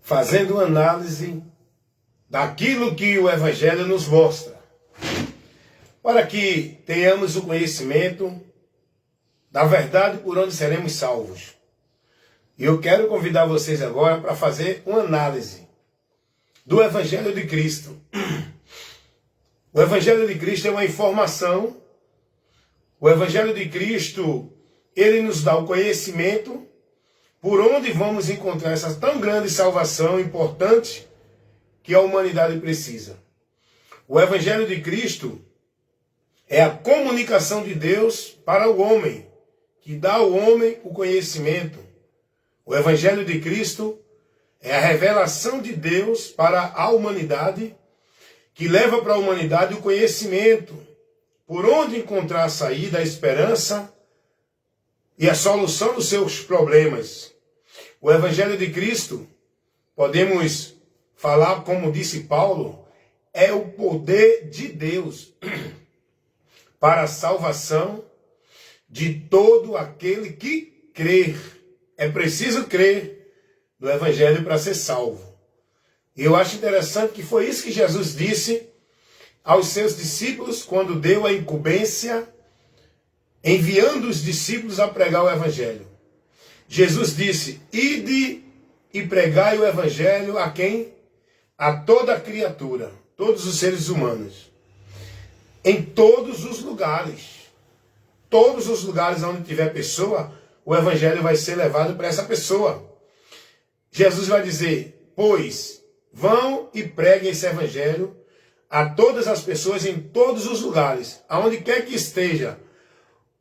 fazendo análise daquilo que o Evangelho nos mostra, para que tenhamos o conhecimento da verdade por onde seremos salvos. E eu quero convidar vocês agora para fazer uma análise do Evangelho de Cristo. O Evangelho de Cristo é uma informação. O Evangelho de Cristo, ele nos dá o conhecimento por onde vamos encontrar essa tão grande salvação importante que a humanidade precisa. O Evangelho de Cristo é a comunicação de Deus para o homem, que dá ao homem o conhecimento. O Evangelho de Cristo é a revelação de Deus para a humanidade, que leva para a humanidade o conhecimento, por onde encontrar a saída, a esperança e a solução dos seus problemas. O Evangelho de Cristo, podemos falar, como disse Paulo, é o poder de Deus para a salvação de todo aquele que crer. É preciso crer no Evangelho para ser salvo. E eu acho interessante que foi isso que Jesus disse aos seus discípulos quando deu a incumbência, enviando os discípulos a pregar o Evangelho. Jesus disse: ide e pregai o Evangelho a quem? A toda criatura, todos os seres humanos. Em todos os lugares. Todos os lugares onde tiver pessoa, o Evangelho vai ser levado para essa pessoa. Jesus vai dizer: pois, vão e preguem esse Evangelho a todas as pessoas em todos os lugares. Aonde quer que esteja,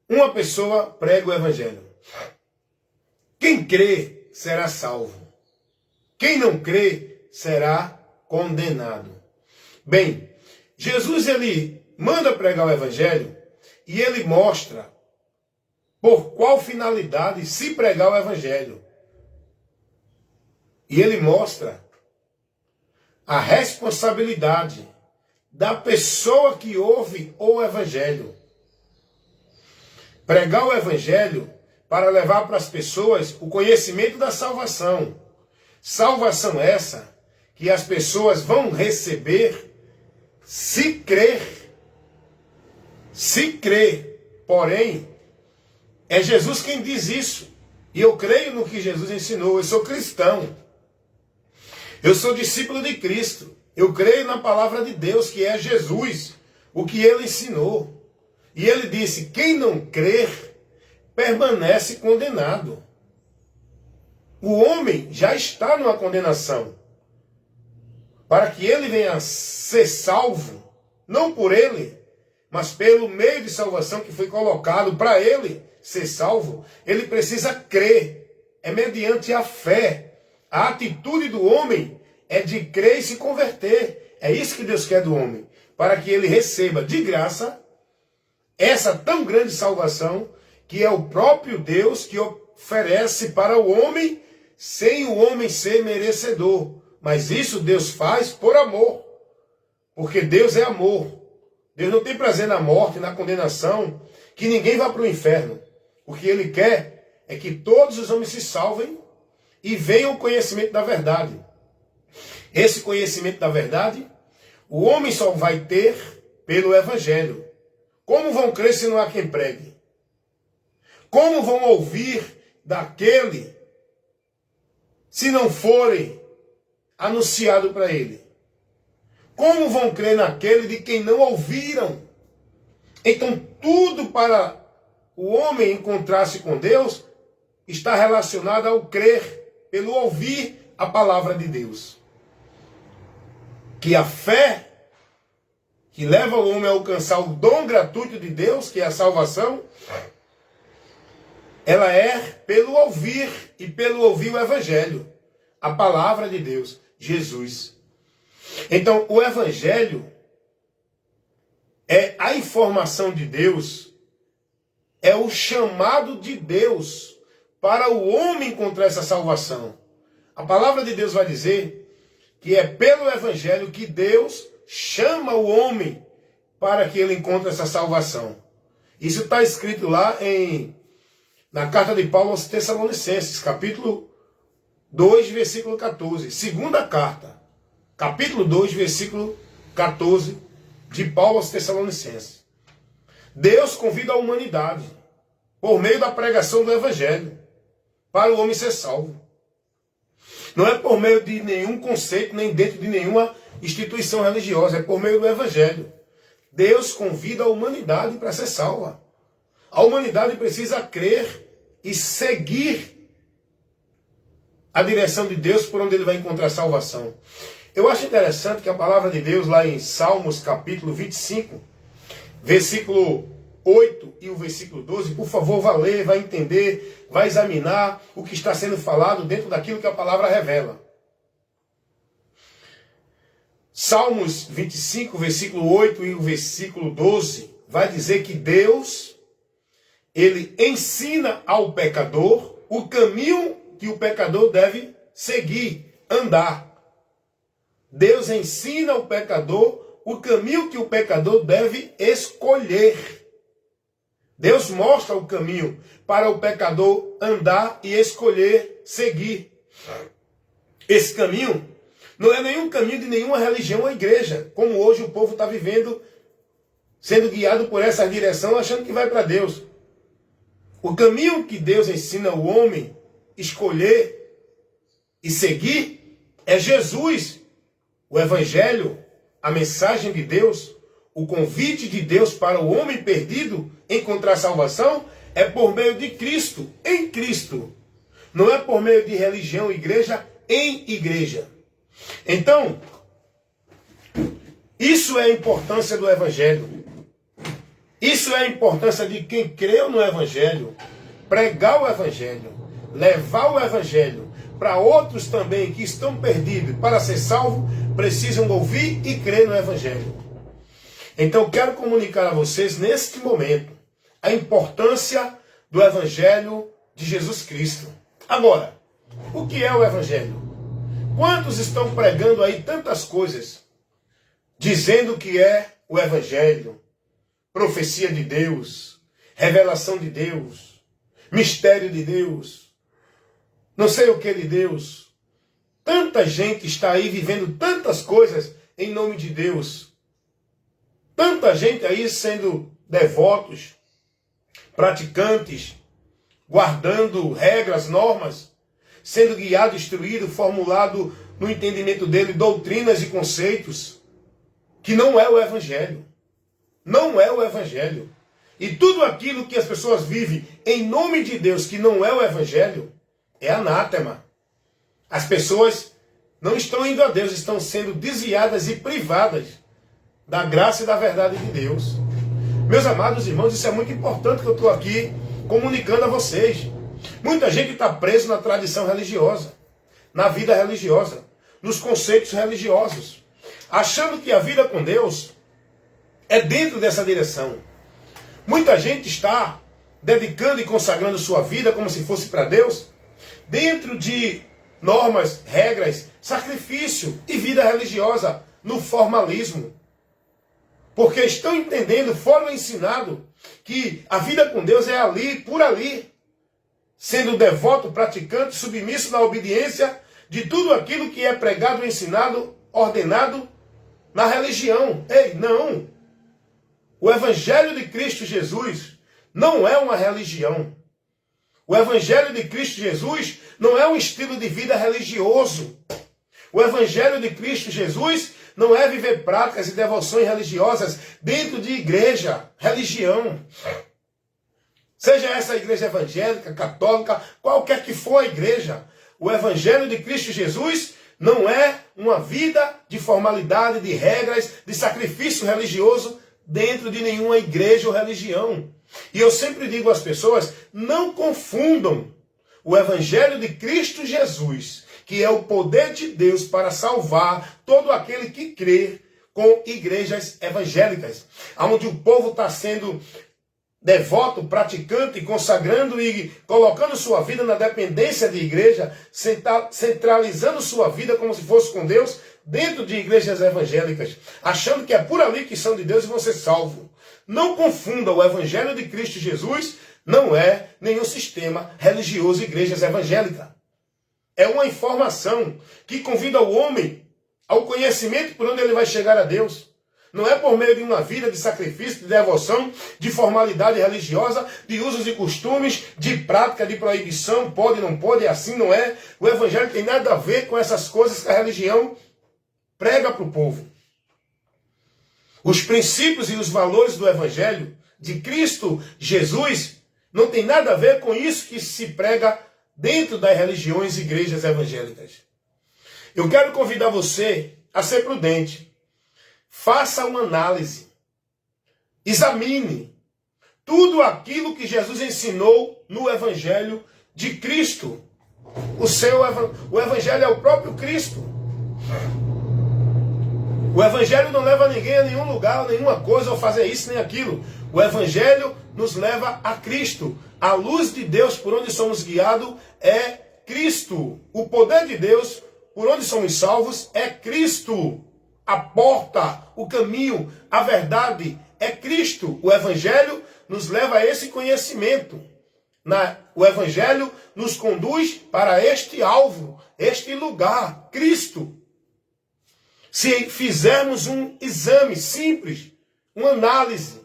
uma pessoa prega o Evangelho. Quem crê será salvo. Quem não crê será condenado. Bem, Jesus ele manda pregar o Evangelho e ele mostra por qual finalidade se pregar o Evangelho. E ele mostra a responsabilidade da pessoa que ouve o Evangelho. Pregar o Evangelho para levar para as pessoas o conhecimento da salvação. Salvação essa que as pessoas vão receber se crer. Se crer. Porém, é Jesus quem diz isso. E eu creio no que Jesus ensinou. Eu sou cristão. Eu sou discípulo de Cristo. Eu creio na palavra de Deus, que é Jesus, o que ele ensinou. E ele disse: quem não crer, permanece condenado. O homem já está numa condenação. Para que ele venha a ser salvo, não por ele, mas pelo meio de salvação que foi colocado para ele ser salvo, ele precisa crer. É mediante a fé. A atitude do homem é de crer e se converter. É isso que Deus quer do homem. Para que ele receba de graça essa tão grande salvação, que é o próprio Deus que oferece para o homem, sem o homem ser merecedor. Mas isso Deus faz por amor. Porque Deus é amor. Deus não tem prazer na morte, na condenação, que ninguém vá para o inferno. O que ele quer é que todos os homens se salvem e venham ao conhecimento da verdade. Esse conhecimento da verdade, o homem só vai ter pelo Evangelho. Como vão crer se não há quem pregue? Como vão ouvir daquele se não forem anunciado para ele? Como vão crer naquele de quem não ouviram? Então tudo para o homem encontrar-se com Deus está relacionado ao crer, pelo ouvir a palavra de Deus. Que a fé que leva o homem a alcançar o dom gratuito de Deus, que é a salvação, ela é pelo ouvir e pelo ouvir o Evangelho, a palavra de Deus, Jesus. Então, o Evangelho é a informação de Deus, é o chamado de Deus para o homem encontrar essa salvação. A palavra de Deus vai dizer que é pelo Evangelho que Deus chama o homem para que ele encontre essa salvação. Isso está escrito lá na carta de Paulo aos Tessalonicenses, capítulo 2, versículo 14. Segunda carta, capítulo 2, versículo 14, de Paulo aos Tessalonicenses. Deus convida a humanidade, por meio da pregação do Evangelho, para o homem ser salvo. Não é por meio de nenhum conceito, nem dentro de nenhuma instituição religiosa, é por meio do Evangelho. Deus convida a humanidade para ser salva. A humanidade precisa crer e seguir a direção de Deus por onde ele vai encontrar salvação. Eu acho interessante que a palavra de Deus lá em Salmos capítulo 25, versículo 8 e o versículo 12, por favor, vá ler, vai entender, vai examinar o que está sendo falado dentro daquilo que a palavra revela. Salmos 25, versículo 8 e o versículo 12, vai dizer que Deus, ele ensina ao pecador o caminho que o pecador deve seguir, andar. Deus ensina ao pecador o caminho que o pecador deve escolher. Deus mostra o caminho para o pecador andar e escolher seguir. Esse caminho não é nenhum caminho de nenhuma religião ou igreja, como hoje o povo está vivendo, sendo guiado por essa direção, achando que vai para Deus. O caminho que Deus ensina o homem escolher e seguir é Jesus, o Evangelho, a mensagem de Deus, o convite de Deus para o homem perdido encontrar salvação é por meio de Cristo, em Cristo. Não é por meio de religião, igreja, em igreja. Então, isso é a importância do Evangelho. Isso é a importância de quem creu no Evangelho, pregar o Evangelho, levar o Evangelho para outros também que estão perdidos, para ser salvos, precisam ouvir e crer no Evangelho. Então, quero comunicar a vocês, neste momento, a importância do Evangelho de Jesus Cristo. Agora, o que é o Evangelho? Quantos estão pregando aí tantas coisas, dizendo que é o Evangelho, profecia de Deus, revelação de Deus, mistério de Deus, não sei o que de Deus. Tanta gente está aí vivendo tantas coisas em nome de Deus. Tanta gente aí sendo devotos, praticantes, guardando regras, normas, sendo guiado, instruído, formulado no entendimento dele doutrinas e conceitos, que não é o Evangelho. Não é o Evangelho. E tudo aquilo que as pessoas vivem em nome de Deus, que não é o Evangelho, é anátema. As pessoas não estão indo a Deus, estão sendo desviadas e privadas da graça e da verdade de Deus. Meus amados irmãos, isso é muito importante que eu estou aqui comunicando a vocês. Muita gente está preso na tradição religiosa, na vida religiosa, nos conceitos religiosos, achando que a vida com Deus é dentro dessa direção. Muita gente está dedicando e consagrando sua vida como se fosse para Deus, dentro de normas, regras, sacrifício e vida religiosa, no formalismo. Porque estão entendendo, foram ensinados, que a vida com Deus é ali, por ali, sendo devoto, praticante, submisso na obediência de tudo aquilo que é pregado, ensinado, ordenado na religião. Ei, não! O Evangelho de Cristo Jesus não é uma religião. O Evangelho de Cristo Jesus não é um estilo de vida religioso. O Evangelho de Cristo Jesus não é viver práticas e devoções religiosas dentro de igreja, religião. Seja essa igreja evangélica, católica, qualquer que for a igreja, o Evangelho de Cristo Jesus não é uma vida de formalidade, de regras, de sacrifício religioso dentro de nenhuma igreja ou religião. E eu sempre digo às pessoas, não confundam o Evangelho de Cristo Jesus, que é o poder de Deus para salvar todo aquele que crê, com igrejas evangélicas, onde o povo está sendo devoto, praticante, consagrando e colocando sua vida na dependência de igreja, centralizando sua vida como se fosse com Deus, dentro de igrejas evangélicas, achando que é por ali que são de Deus e vão ser salvos. Não confunda, o Evangelho de Cristo Jesus não é nenhum sistema religioso, igrejas evangélicas. É uma informação que convida o homem ao conhecimento por onde ele vai chegar a Deus. Não é por meio de uma vida de sacrifício, de devoção, de formalidade religiosa, de usos e costumes, de prática, de proibição, pode, não pode, assim não é. O evangelho tem nada a ver com essas coisas que a religião prega para o povo. Os princípios e os valores do evangelho de Cristo Jesus não tem nada a ver com isso que se prega dentro das religiões e igrejas evangélicas. Eu quero convidar você a ser prudente. Faça uma análise. Examine tudo aquilo que Jesus ensinou no Evangelho de Cristo. O Evangelho é o próprio Cristo. O Evangelho não leva ninguém a nenhum lugar, a nenhuma coisa, ou fazer isso nem aquilo. O Evangelho nos leva a Cristo. A luz de Deus por onde somos guiados é Cristo. O poder de Deus por onde somos salvos é Cristo. A porta, o caminho, a verdade é Cristo. O Evangelho nos leva a esse conhecimento. O Evangelho nos conduz para este alvo, este lugar, Cristo. Se fizermos um exame simples, uma análise,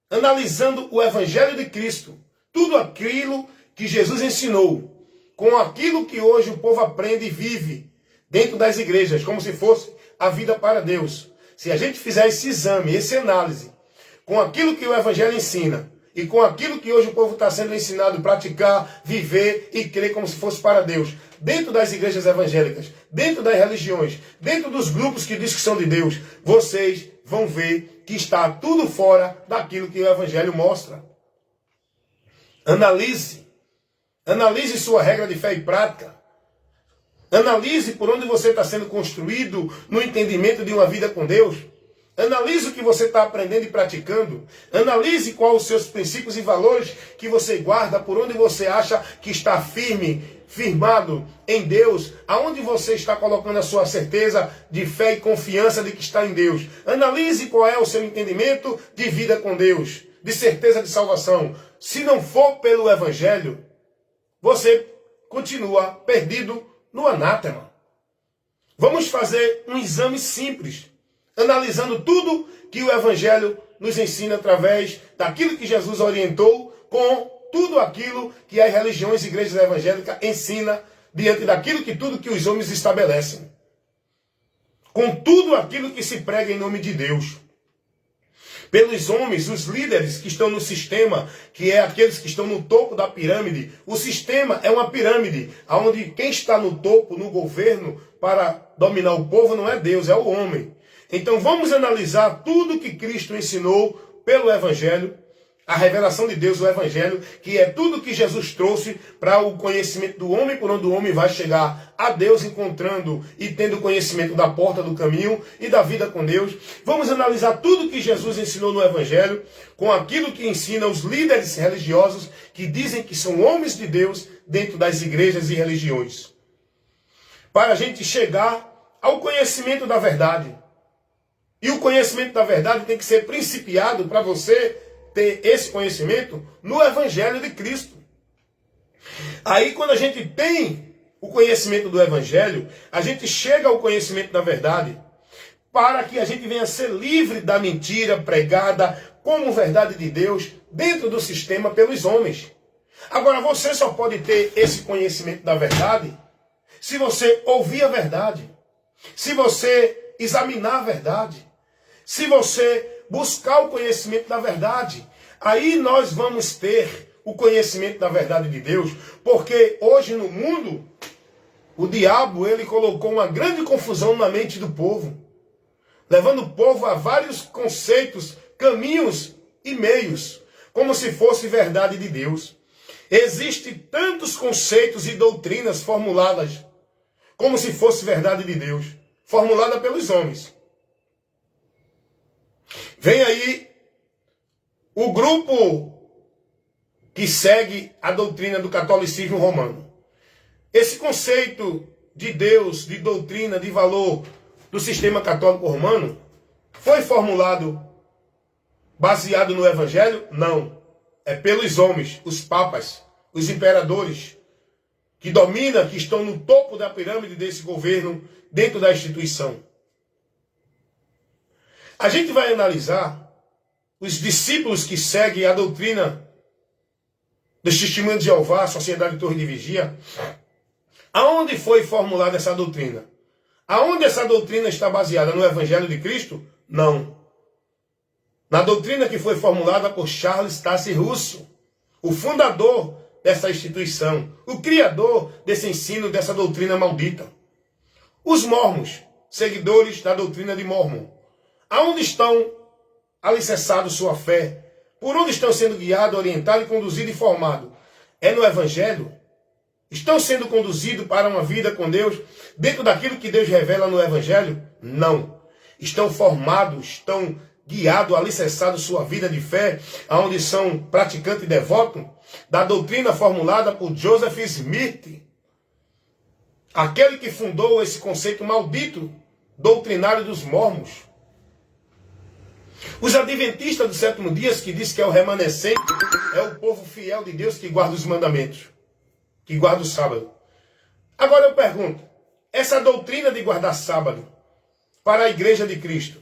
analisando o Evangelho de Cristo, tudo aquilo que Jesus ensinou, com aquilo que hoje o povo aprende e vive dentro das igrejas, como se fosse a vida para Deus. Se a gente fizer esse exame, essa análise, com aquilo que o Evangelho ensina e com aquilo que hoje o povo está sendo ensinado a praticar, viver e crer como se fosse para Deus, dentro das igrejas evangélicas, dentro das religiões, dentro dos grupos que dizem que são de Deus, vocês vão ver que está tudo fora daquilo que o Evangelho mostra. Analise. Analise sua regra de fé e prática. Analise por onde você está sendo construído no entendimento de uma vida com Deus. Analise o que você está aprendendo e praticando. Analise quais os seus princípios e valores que você guarda, por onde você acha que está firmado em Deus, aonde você está colocando a sua certeza de fé e confiança de que está em Deus. Analise qual é o seu entendimento de vida com Deus, de certeza de salvação. Se não for pelo Evangelho, você continua perdido no anátema. Vamos fazer um exame simples, analisando tudo que o Evangelho nos ensina através daquilo que Jesus orientou, com tudo aquilo que as religiões e igrejas evangélicas ensinam, diante daquilo que tudo que os homens estabelecem. Com tudo aquilo que se prega em nome de Deus. Pelos homens, os líderes que estão no sistema, que é aqueles que estão no topo da pirâmide. O sistema é uma pirâmide, onde quem está no topo, no governo, para dominar o povo, não é Deus, é o homem. Então vamos analisar tudo que Cristo ensinou pelo Evangelho, a revelação de Deus, o Evangelho, que é tudo que Jesus trouxe para o conhecimento do homem, por onde o homem vai chegar a Deus, encontrando e tendo conhecimento da porta do caminho e da vida com Deus. Vamos analisar tudo que Jesus ensinou no Evangelho, com aquilo que ensina os líderes religiosos, que dizem que são homens de Deus dentro das igrejas e religiões. Para a gente chegar ao conhecimento da verdade. E o conhecimento da verdade tem que ser principiado para você ter esse conhecimento no Evangelho de Cristo. Aí quando a gente tem o conhecimento do Evangelho, a gente chega ao conhecimento da verdade, para que a gente venha ser livre da mentira pregada como verdade de Deus dentro do sistema pelos homens. Agora você só pode ter esse conhecimento da verdade se você ouvir a verdade, se você examinar a verdade, se você buscar o conhecimento da verdade. Aí nós vamos ter o conhecimento da verdade de Deus, porque hoje no mundo, o diabo ele colocou uma grande confusão na mente do povo, levando o povo a vários conceitos, caminhos e meios, como se fosse verdade de Deus. Existem tantos conceitos e doutrinas formuladas como se fosse verdade de Deus, formulada pelos homens. Vem aí o grupo que segue a doutrina do catolicismo romano. Esse conceito de Deus, de doutrina, de valor do sistema católico romano foi formulado baseado no Evangelho? Não. É pelos homens, os papas, os imperadores, que domina, que estão no topo da pirâmide desse governo, dentro da instituição. A gente vai analisar os discípulos que seguem a doutrina dos Testemunhos de Jeová, a Sociedade Torre de Vigia. Aonde foi formulada essa doutrina? Aonde essa doutrina está baseada? No Evangelho de Cristo? Não. Na doutrina que foi formulada por Charles Taze Russell, o fundador dessa instituição, o criador desse ensino, dessa doutrina maldita. Os mormons, seguidores da doutrina de Mormon, aonde estão alicerçados sua fé? Por onde estão sendo guiados, orientados, conduzidos e formados? É no Evangelho? Estão sendo conduzidos para uma vida com Deus dentro daquilo que Deus revela no Evangelho? Não. Estão formados, estão guiados, alicerçados sua vida de fé, aonde são praticantes e devotos da doutrina formulada por Joseph Smith, aquele que fundou esse conceito maldito doutrinário dos mormons. Os adventistas do sétimo dia, que diz que é o remanescente, é o povo fiel de Deus que guarda os mandamentos, que guarda o sábado. Agora eu pergunto, essa doutrina de guardar sábado para a igreja de Cristo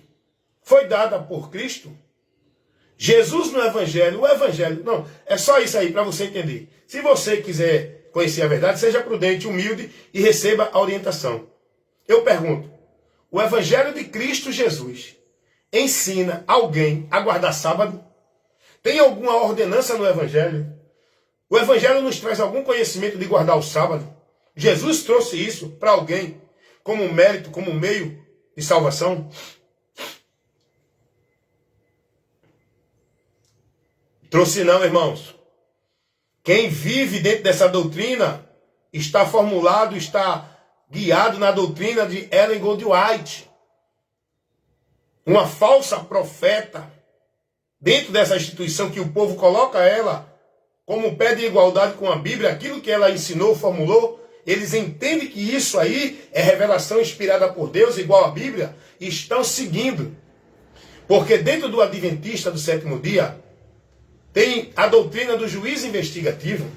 foi dada por Cristo? Jesus no Evangelho, o Evangelho, não, é só isso aí para você entender. Se você quiser conhecer a verdade, seja prudente, humilde e receba a orientação. Eu pergunto, o Evangelho de Cristo Jesus ensina alguém a guardar sábado? Tem alguma ordenança no Evangelho? O Evangelho nos traz algum conhecimento de guardar o sábado? Jesus trouxe isso para alguém como mérito, como meio de salvação? Trouxe não, irmãos. Quem vive dentro dessa doutrina está formulado, está guiado na doutrina de Ellen Goldwhite, uma falsa profeta dentro dessa instituição que o povo coloca ela como pé de igualdade com a Bíblia, aquilo que ela ensinou, formulou. Eles entendem que isso aí é revelação inspirada por Deus, igual à Bíblia, e estão seguindo. Porque dentro do adventista do sétimo dia, tem a doutrina do juiz investigativo,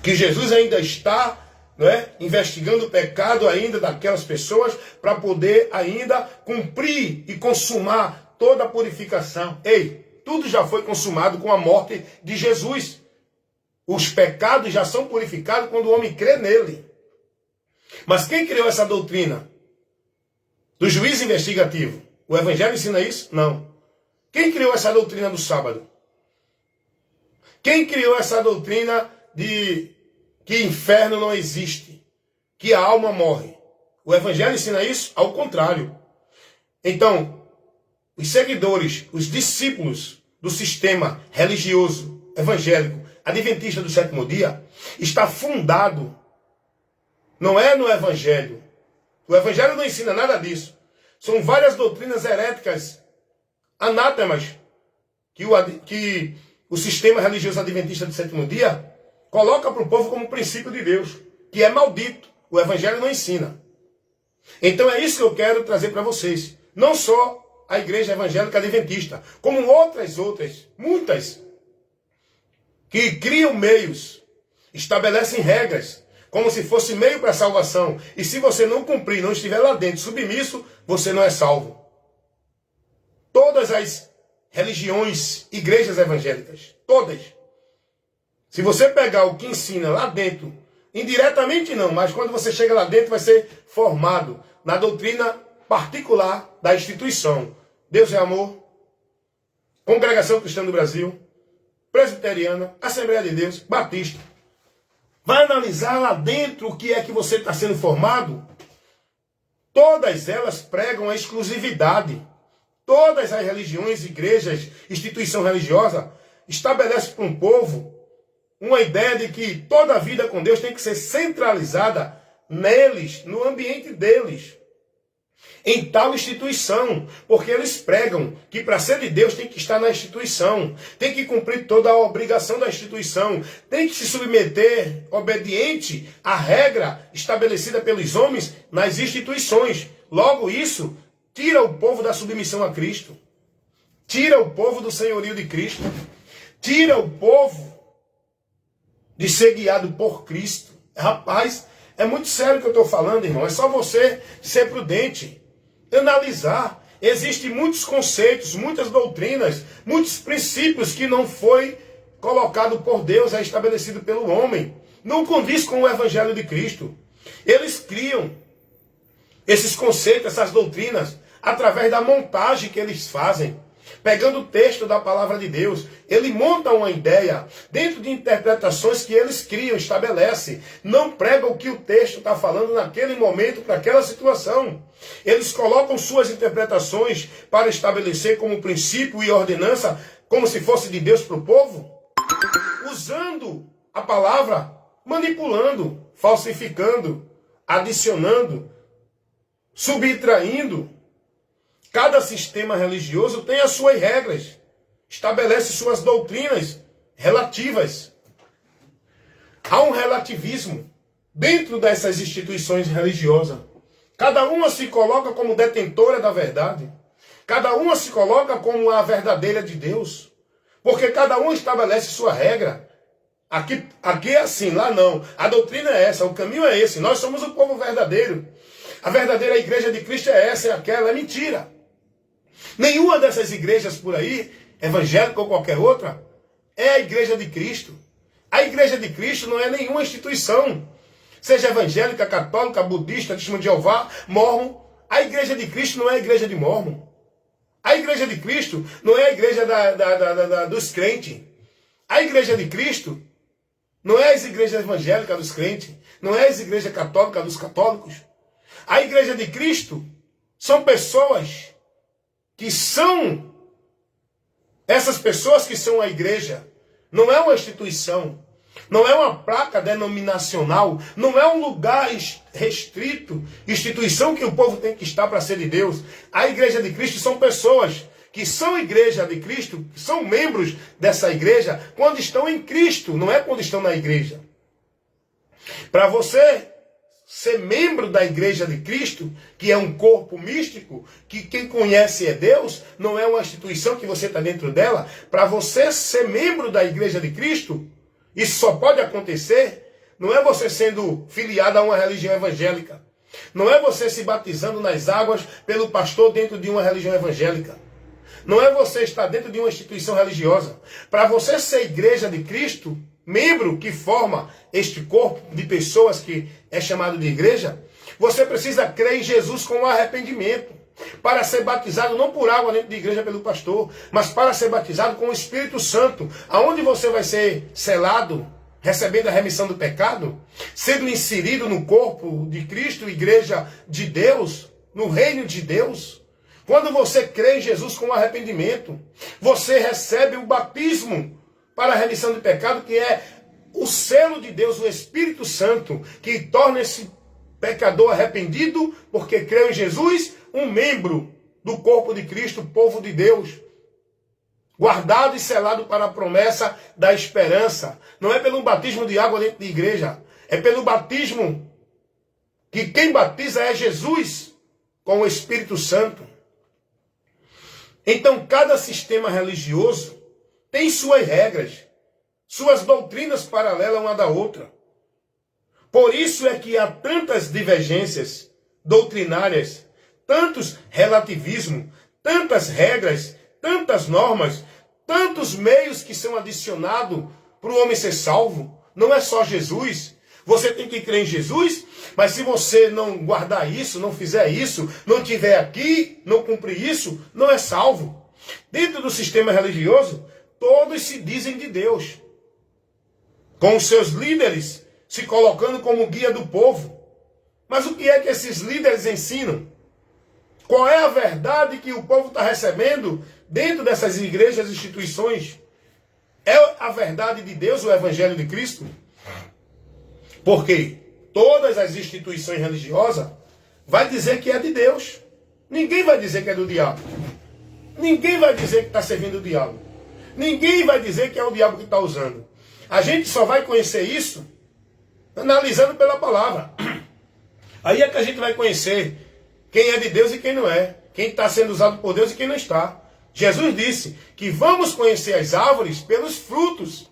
que Jesus ainda está, não é, investigando o pecado ainda daquelas pessoas, para poder ainda cumprir e consumar toda a purificação. Ei, tudo já foi consumado com a morte de Jesus. Os pecados já são purificados quando o homem crê nele. Mas quem criou essa doutrina do juiz investigativo? O Evangelho ensina isso? Não. Quem criou essa doutrina do sábado? Quem criou essa doutrina de que inferno não existe, que a alma morre? O Evangelho ensina isso? Ao contrário. Então, os seguidores, os discípulos do sistema religioso, evangélico, adventista do sétimo dia, está fundado, não é no Evangelho. O Evangelho não ensina nada disso. São várias doutrinas heréticas, anátemas, que o sistema religioso adventista do sétimo dia coloca para o povo como princípio de Deus, que é maldito. O Evangelho não ensina. Então é isso que eu quero trazer para vocês. Não só a igreja evangélica adventista, como outras, muitas, que criam meios, estabelecem regras, como se fosse meio para a salvação. E se você não cumprir, não estiver lá dentro, submisso, você não é salvo. Todas as religiões, igrejas evangélicas, todas. Se você pegar o que ensina lá dentro, indiretamente não, mas quando você chega lá dentro, vai ser formado na doutrina particular da instituição. Deus é amor, Congregação Cristã do Brasil, Presbiteriana, Assembleia de Deus, Batista. Vai analisar lá dentro o que é que você está sendo formado. Todas elas pregam a exclusividade. Todas as religiões, igrejas, instituição religiosa estabelecem para um povo uma ideia de que toda a vida com Deus tem que ser centralizada neles, no ambiente deles, em tal instituição, porque eles pregam que para ser de Deus tem que estar na instituição, tem que cumprir toda a obrigação da instituição, tem que se submeter obediente à regra estabelecida pelos homens nas instituições. Logo isso tira o povo da submissão a Cristo, tira o povo do senhorio de Cristo, tira o povo de ser guiado por Cristo. Rapaz, é muito sério o que eu estou falando, irmão. É só você ser prudente, analisar. Existem muitos conceitos, muitas doutrinas, muitos princípios que não foi colocado por Deus, é estabelecido pelo homem. Não condiz com o Evangelho de Cristo. Eles criam esses conceitos, essas doutrinas, através da montagem que eles fazem. Pegando o texto da palavra de Deus, ele monta uma ideia dentro de interpretações que eles criam, estabelecem. Não pregam o que o texto está falando naquele momento, para aquela situação. Eles colocam suas interpretações para estabelecer como princípio e ordenança, como se fosse de Deus para o povo, usando a palavra, manipulando, falsificando, adicionando, subtraindo. Cada sistema religioso tem as suas regras, estabelece suas doutrinas relativas. Há um relativismo dentro dessas instituições religiosas. Cada uma se coloca como detentora da verdade. Cada uma se coloca como a verdadeira de Deus. Porque cada um estabelece sua regra. Aqui é assim, lá não. A doutrina é essa, o caminho é esse. Nós somos o povo verdadeiro. A verdadeira igreja de Cristo é essa, é aquela, é mentira. Nenhuma dessas igrejas por aí, evangélica ou qualquer outra, é a igreja de Cristo. A igreja de Cristo não é nenhuma instituição. Seja evangélica, católica, budista, testemunho de Jeová, mórmon. A igreja de Cristo não é a igreja de mórmon. A igreja de Cristo não é a igreja dos crentes. A igreja de Cristo não é as igrejas evangélicas dos crentes. Não é as igrejas católicas dos católicos. A igreja de Cristo são pessoas que são, essas pessoas que são a igreja, não é uma instituição, não é uma placa denominacional, não é um lugar restrito, instituição que o povo tem que estar para ser de Deus. A igreja de Cristo são pessoas que são igreja de Cristo, que são membros dessa igreja, quando estão em Cristo, não é quando estão na igreja. Para você ser membro da igreja de Cristo, que é um corpo místico, que quem conhece é Deus, não é uma instituição que você está dentro dela. Para você ser membro da igreja de Cristo, isso só pode acontecer, não é você sendo filiado a uma religião evangélica. Não é você se batizando nas águas pelo pastor dentro de uma religião evangélica. Não é você estar dentro de uma instituição religiosa. Para você ser igreja de Cristo, membro que forma este corpo de pessoas que é chamado de igreja, você precisa crer em Jesus com arrependimento, para ser batizado não por água dentro de igreja pelo pastor, mas para ser batizado com o Espírito Santo, aonde você vai ser selado, recebendo a remissão do pecado, sendo inserido no corpo de Cristo, igreja de Deus, no reino de Deus. Quando você crê em Jesus com arrependimento, você recebe o batismo para a remissão de pecado, que é o selo de Deus, o Espírito Santo, que torna esse pecador arrependido, porque creu em Jesus, um membro do corpo de Cristo, povo de Deus, guardado e selado para a promessa da esperança. Não é pelo batismo de água dentro de igreja, é pelo batismo que quem batiza é Jesus com o Espírito Santo. Então, cada sistema religioso tem suas regras, suas doutrinas paralelas uma da outra. Por isso é que há tantas divergências doutrinárias, tantos relativismos, tantas regras, tantas normas, tantos meios que são adicionados para o homem ser salvo. Não é só Jesus. Você tem que crer em Jesus, mas se você não guardar isso, não fizer isso, não tiver aqui, não cumprir isso, não é salvo. Dentro do sistema religioso, todos se dizem de Deus, com os seus líderes se colocando como guia do povo. Mas o que é que esses líderes ensinam? Qual é a verdade que o povo está recebendo dentro dessas igrejas e instituições? É a verdade de Deus, o Evangelho de Cristo? Porque todas as instituições religiosas vai dizer que é de Deus. Ninguém vai dizer que é do diabo. Ninguém vai dizer que está servindo o diabo. Ninguém vai dizer que é o diabo que está usando. A gente só vai conhecer isso analisando pela palavra. Aí é que a gente vai conhecer quem é de Deus e quem não é. Quem está sendo usado por Deus e quem não está. Jesus disse que vamos conhecer as árvores pelos frutos.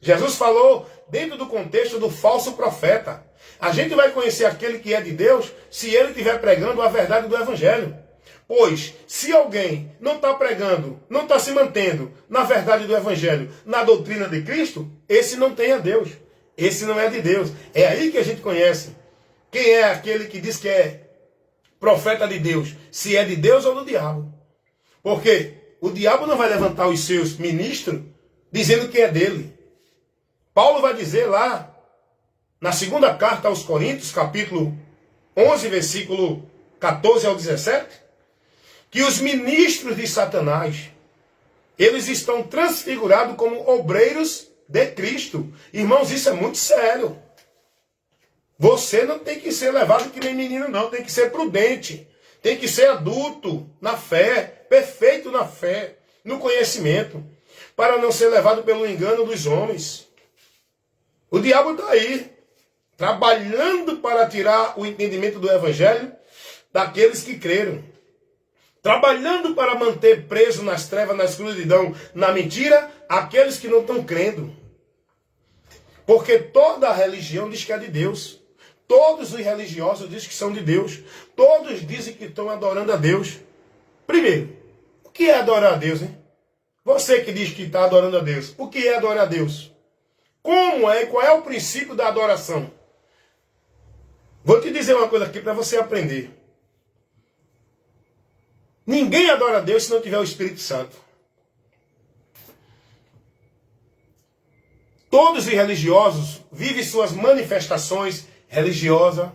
Jesus falou dentro do contexto do falso profeta. A gente vai conhecer aquele que é de Deus se ele estiver pregando a verdade do Evangelho. Pois, se alguém não está pregando, não está se mantendo na verdade do Evangelho, na doutrina de Cristo, esse não tem a Deus. Esse não é de Deus. É aí que a gente conhece quem é aquele que diz que é profeta de Deus, se é de Deus ou do diabo. Porque o diabo não vai levantar os seus ministros dizendo que é dele. Paulo vai dizer lá, na segunda carta aos Coríntios, capítulo 11, versículo 14 ao 17, que os ministros de Satanás, eles estão transfigurados como obreiros de Cristo. Irmãos, isso é muito sério. Você não tem que ser levado que nem menino, não. Tem que ser prudente. Tem que ser adulto na fé, perfeito na fé, no conhecimento, para não ser levado pelo engano dos homens. O diabo está aí, trabalhando para tirar o entendimento do Evangelho daqueles que creram. Trabalhando para manter preso nas trevas, na escuridão, na mentira, aqueles que não estão crendo. Porque toda religião diz que é de Deus. Todos os religiosos dizem que são de Deus. Todos dizem que estão adorando a Deus. Primeiro, o que é adorar a Deus, hein? Você que diz que está adorando a Deus, o que é adorar a Deus? Como é e qual é o princípio da adoração? Vou te dizer uma coisa aqui para você aprender. Ninguém adora a Deus se não tiver o Espírito Santo. Todos os religiosos vivem suas manifestações religiosas,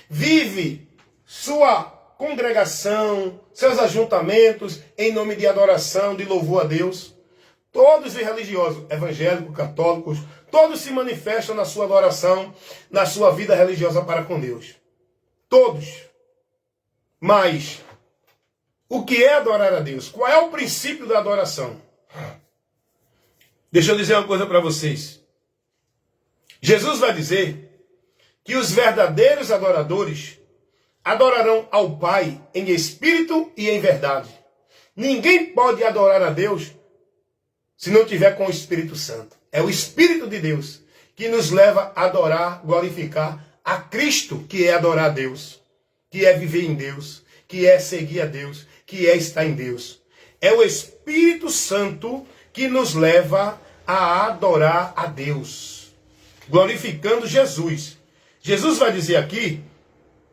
vivem sua congregação, seus ajuntamentos em nome de adoração, de louvor a Deus. Todos os religiosos, evangélicos, católicos, todos se manifestam na sua adoração, na sua vida religiosa para com Deus. Todos. Mas o que é adorar a Deus? Qual é o princípio da adoração? Deixa eu dizer uma coisa para vocês. Jesus vai dizer que os verdadeiros adoradores adorarão ao Pai em espírito e em verdade. Ninguém pode adorar a Deus se não tiver com o Espírito Santo. É o Espírito de Deus que nos leva a adorar, glorificar a Cristo, que é adorar a Deus, que é viver em Deus, que é seguir a Deus, que é estar em Deus. É o Espírito Santo que nos leva a adorar a Deus, glorificando Jesus. Jesus vai dizer aqui,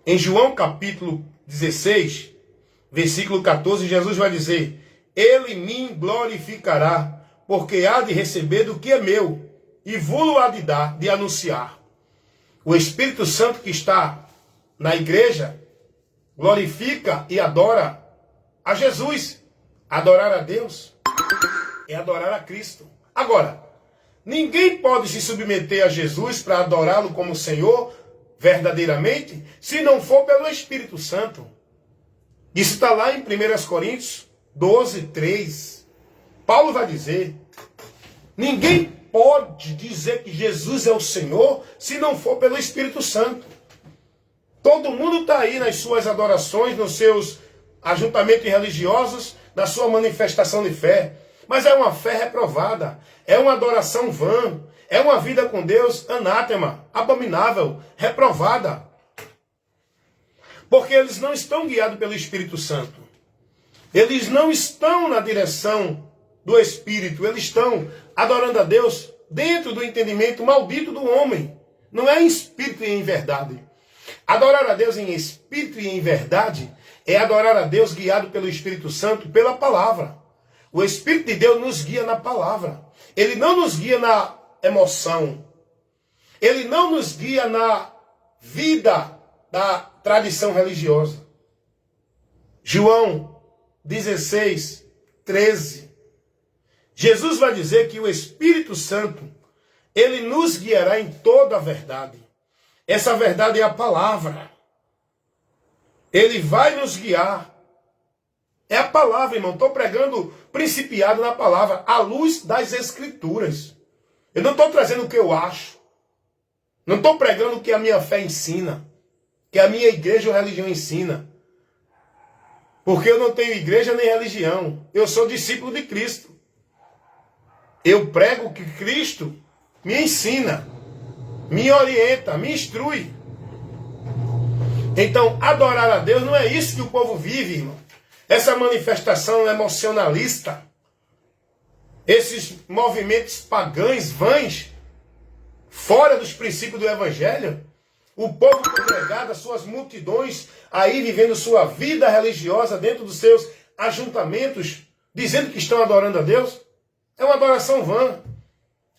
em João capítulo 16, versículo 14, Jesus vai dizer: Ele me glorificará, porque há de receber do que é meu, e vou-lo há de dar, de anunciar. O Espírito Santo que está na igreja glorifica e adora a Jesus. Adorar a Deus é adorar a Cristo. Agora, ninguém pode se submeter a Jesus para adorá-lo como Senhor verdadeiramente, se não for pelo Espírito Santo. Isso está lá em 1 Coríntios 12, 3. Paulo vai dizer: ninguém pode dizer que Jesus é o Senhor se não for pelo Espírito Santo. Todo mundo está aí nas suas adorações, nos seus ajuntamentos religiosos, na sua manifestação de fé. Mas é uma fé reprovada, é uma adoração vã, é uma vida com Deus anátema, abominável, reprovada. Porque eles não estão guiados pelo Espírito Santo. Eles não estão na direção do Espírito, eles estão adorando a Deus dentro do entendimento maldito do homem. Não é em espírito e em verdade. Adorar a Deus em espírito e em verdade é adorar a Deus guiado pelo Espírito Santo, pela palavra. O Espírito de Deus nos guia na palavra. Ele não nos guia na emoção. Ele não nos guia na vida da tradição religiosa. João 16, 13. Jesus vai dizer que o Espírito Santo, ele nos guiará em toda a verdade. Essa verdade é a palavra. Ele vai nos guiar. É a palavra, irmão. Estou pregando principiado na palavra, à luz das Escrituras. Eu não estou trazendo o que eu acho. Não estou pregando o que a minha fé ensina, que a minha igreja ou religião ensina. Porque eu não tenho igreja nem religião. Eu sou discípulo de Cristo. Eu prego o que Cristo me ensina, me orienta, me instrui. Então, adorar a Deus não é isso que o povo vive, irmão. Essa manifestação emocionalista, esses movimentos pagãos, vãs, fora dos princípios do Evangelho, o povo congregado, as suas multidões, aí vivendo sua vida religiosa dentro dos seus ajuntamentos, dizendo que estão adorando a Deus, é uma adoração vã.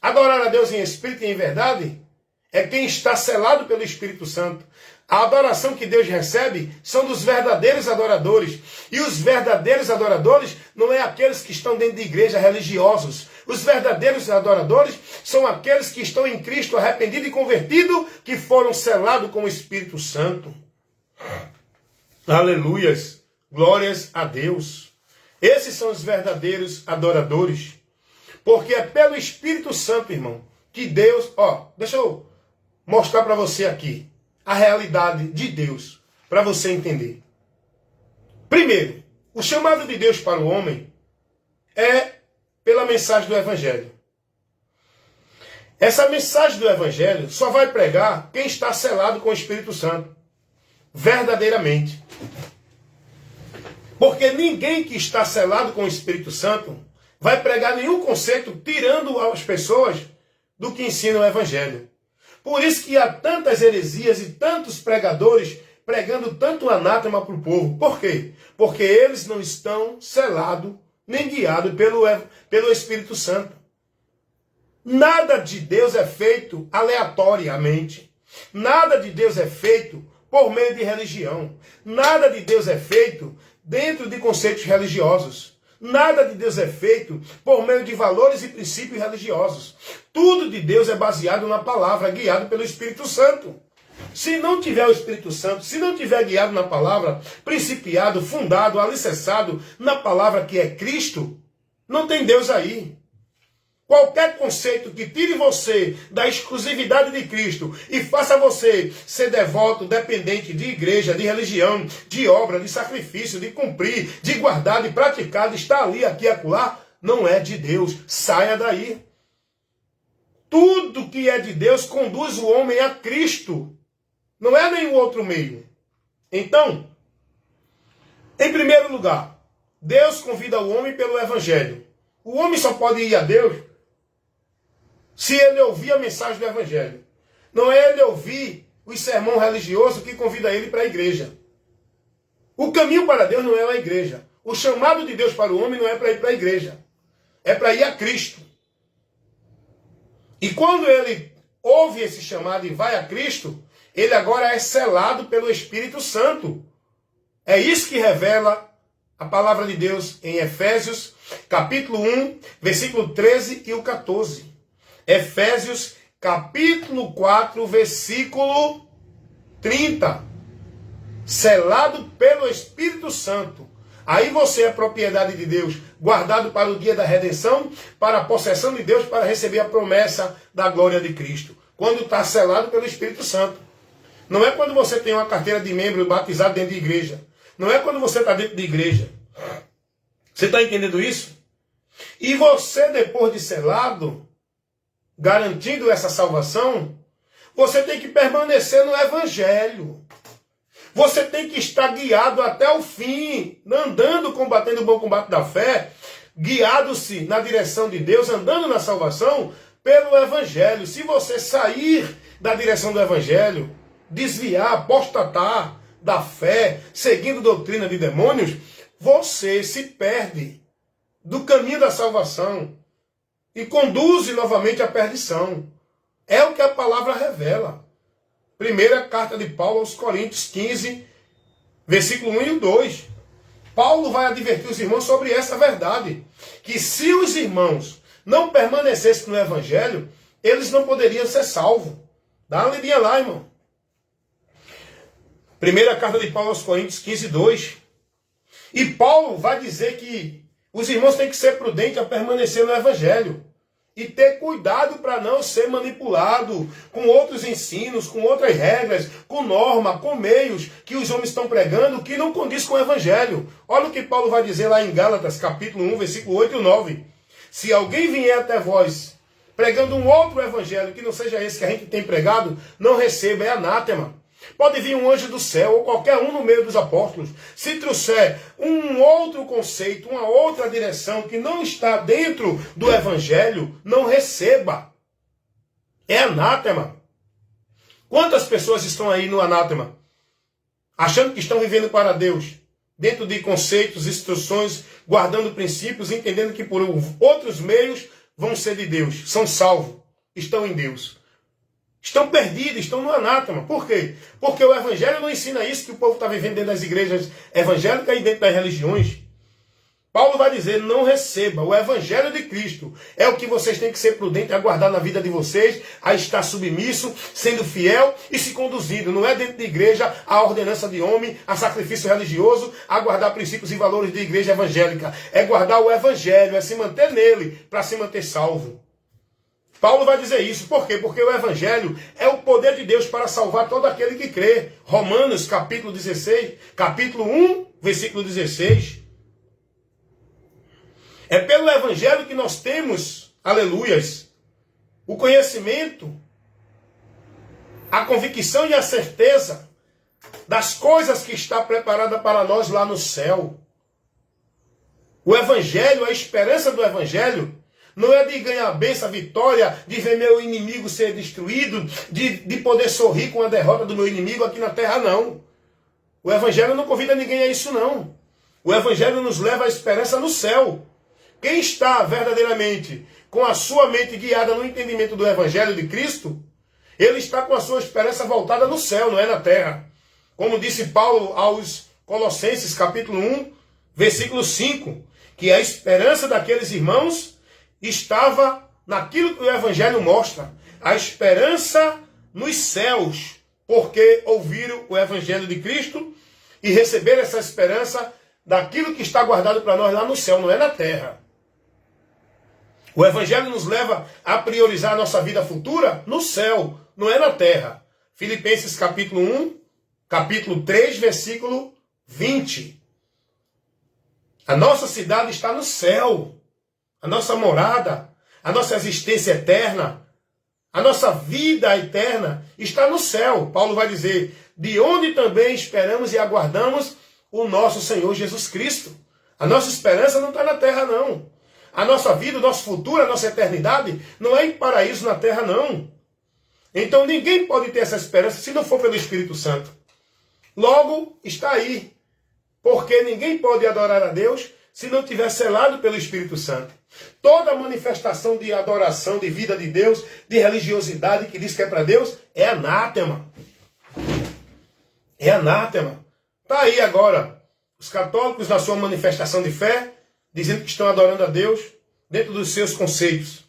Adorar a Deus em espírito e em verdade é quem está selado pelo Espírito Santo. A adoração que Deus recebe são dos verdadeiros adoradores. E os verdadeiros adoradores não é aqueles que estão dentro de igreja religiosos. Os verdadeiros adoradores são aqueles que estão em Cristo arrependido e convertido, que foram selados com o Espírito Santo. Aleluias! Glórias a Deus! Esses são os verdadeiros adoradores. Porque é pelo Espírito Santo, irmão, que Deus... deixa eu mostrar para você aqui a realidade de Deus, para você entender. Primeiro, o chamado de Deus para o homem é pela mensagem do Evangelho. Essa mensagem do Evangelho só vai pregar quem está selado com o Espírito Santo, verdadeiramente. Porque ninguém que está selado com o Espírito Santo vai pregar nenhum conceito tirando as pessoas do que ensina o Evangelho. Por isso que há tantas heresias e tantos pregadores pregando tanto anátema para o povo. Por quê? Porque eles não estão selados nem guiados pelo Espírito Santo. Nada de Deus é feito aleatoriamente. Nada de Deus é feito por meio de religião. Nada de Deus é feito dentro de conceitos religiosos. Nada de Deus é feito por meio de valores e princípios religiosos. Tudo de Deus é baseado na palavra, guiado pelo Espírito Santo. Se não tiver o Espírito Santo, se não tiver guiado na palavra, principiado, fundado, alicerçado na palavra que é Cristo, não tem Deus aí. Qualquer conceito que tire você da exclusividade de Cristo e faça você ser devoto, dependente de igreja, de religião, de obra, de sacrifício, de cumprir, de guardar, de praticar, de estar ali, aqui, acolá, não é de Deus. Saia daí. Tudo que é de Deus conduz o homem a Cristo. Não é nenhum outro meio. Então, em primeiro lugar, Deus convida o homem pelo Evangelho. O homem só pode ir a Deus se ele ouvir a mensagem do Evangelho. Não é ele ouvir o sermão religioso que convida ele para a igreja. O caminho para Deus não é a igreja. O chamado de Deus para o homem não é para ir para a igreja. É para ir a Cristo. E quando ele ouve esse chamado e vai a Cristo, ele agora é selado pelo Espírito Santo. É isso que revela a palavra de Deus em Efésios, capítulo 1, versículo 13 e o 14. Efésios, capítulo 4, versículo 30. Selado pelo Espírito Santo. Aí você é propriedade de Deus, guardado para o dia da redenção, para a possessão de Deus, para receber a promessa da glória de Cristo. Quando está selado pelo Espírito Santo. Não é quando você tem uma carteira de membro batizado dentro de igreja. Não é quando você está dentro de igreja. Você está entendendo isso? E você, depois de selado, garantindo essa salvação, você tem que permanecer no Evangelho. Você tem que estar guiado até o fim, andando, combatendo o bom combate da fé, guiado-se na direção de Deus, andando na salvação pelo Evangelho. Se você sair da direção do Evangelho, desviar, apostatar da fé, seguindo doutrina de demônios, você se perde do caminho da salvação e conduz novamente à perdição. É o que a palavra revela. Primeira carta de Paulo aos Coríntios 15, versículo 1 e 2. Paulo vai advertir os irmãos sobre essa verdade. Que se os irmãos não permanecessem no Evangelho, eles não poderiam ser salvos. Dá uma lidinha lá, irmão. Primeira carta de Paulo aos Coríntios 15, 2. E Paulo vai dizer que os irmãos têm que ser prudentes a permanecer no Evangelho. E ter cuidado para não ser manipulado com outros ensinos, com outras regras, com norma, com meios que os homens estão pregando que não condiz com o Evangelho. Olha o que Paulo vai dizer lá em Gálatas, capítulo 1, versículo 8 e 9. Se alguém vier até vós pregando um outro evangelho, que não seja esse que a gente tem pregado, não receba, é anátema. Pode vir um anjo do céu, ou qualquer um no meio dos apóstolos, se trouxer um outro conceito, uma outra direção, que não está dentro do evangelho, não receba. É anátema. Quantas pessoas estão aí no anátema? Achando que estão vivendo para Deus, dentro de conceitos, instruções, guardando princípios, entendendo que por outros meios vão ser de Deus, são salvos, estão em Deus. Estão perdidos, estão no anátema. Por quê? Porque o evangelho não ensina isso que o povo está vivendo dentro das igrejas evangélicas e dentro das religiões. Paulo vai dizer, não receba. O evangelho de Cristo é o que vocês têm que ser prudentes a guardar na vida de vocês, a estar submisso, sendo fiel e se conduzindo. Não é dentro de igreja a ordenança de homem, a sacrifício religioso, a guardar princípios e valores de igreja evangélica. É guardar o evangelho, é se manter nele para se manter salvo. Paulo vai dizer isso. Por quê? Porque o evangelho é o poder de Deus para salvar todo aquele que crê. Romanos, capítulo 16, capítulo 1, versículo 16. É pelo evangelho que nós temos, aleluias, o conhecimento, a convicção e a certeza das coisas que está preparada para nós lá no céu. O evangelho, a esperança do evangelho, não é de ganhar a bênção, a vitória, de ver meu inimigo ser destruído, de poder sorrir com a derrota do meu inimigo aqui na terra, não. O evangelho não convida ninguém a isso, não. O evangelho nos leva à esperança no céu. Quem está verdadeiramente com a sua mente guiada no entendimento do evangelho de Cristo, ele está com a sua esperança voltada no céu, não é na terra. Como disse Paulo aos Colossenses, capítulo 1, versículo 5, que a esperança daqueles irmãos estava naquilo que o evangelho mostra, a esperança nos céus, porque ouviram o evangelho de Cristo e receberam essa esperança daquilo que está guardado para nós lá no céu, não é na terra. O evangelho nos leva a priorizar a nossa vida futura no céu, não é na terra. Filipenses capítulo 1, capítulo 3, versículo 20. A nossa cidade está no céu. A nossa morada, a nossa existência eterna, a nossa vida eterna está no céu. Paulo vai dizer, de onde também esperamos e aguardamos o nosso Senhor Jesus Cristo. A nossa esperança não está na terra, não. A nossa vida, o nosso futuro, a nossa eternidade não é em paraíso na terra, não. Então ninguém pode ter essa esperança se não for pelo Espírito Santo. Logo, está aí. Porque ninguém pode adorar a Deus se não tiver selado pelo Espírito Santo. Toda manifestação de adoração, de vida de Deus, de religiosidade que diz que é para Deus, é anátema. É anátema. Está aí agora os católicos na sua manifestação de fé, dizendo que estão adorando a Deus dentro dos seus conceitos.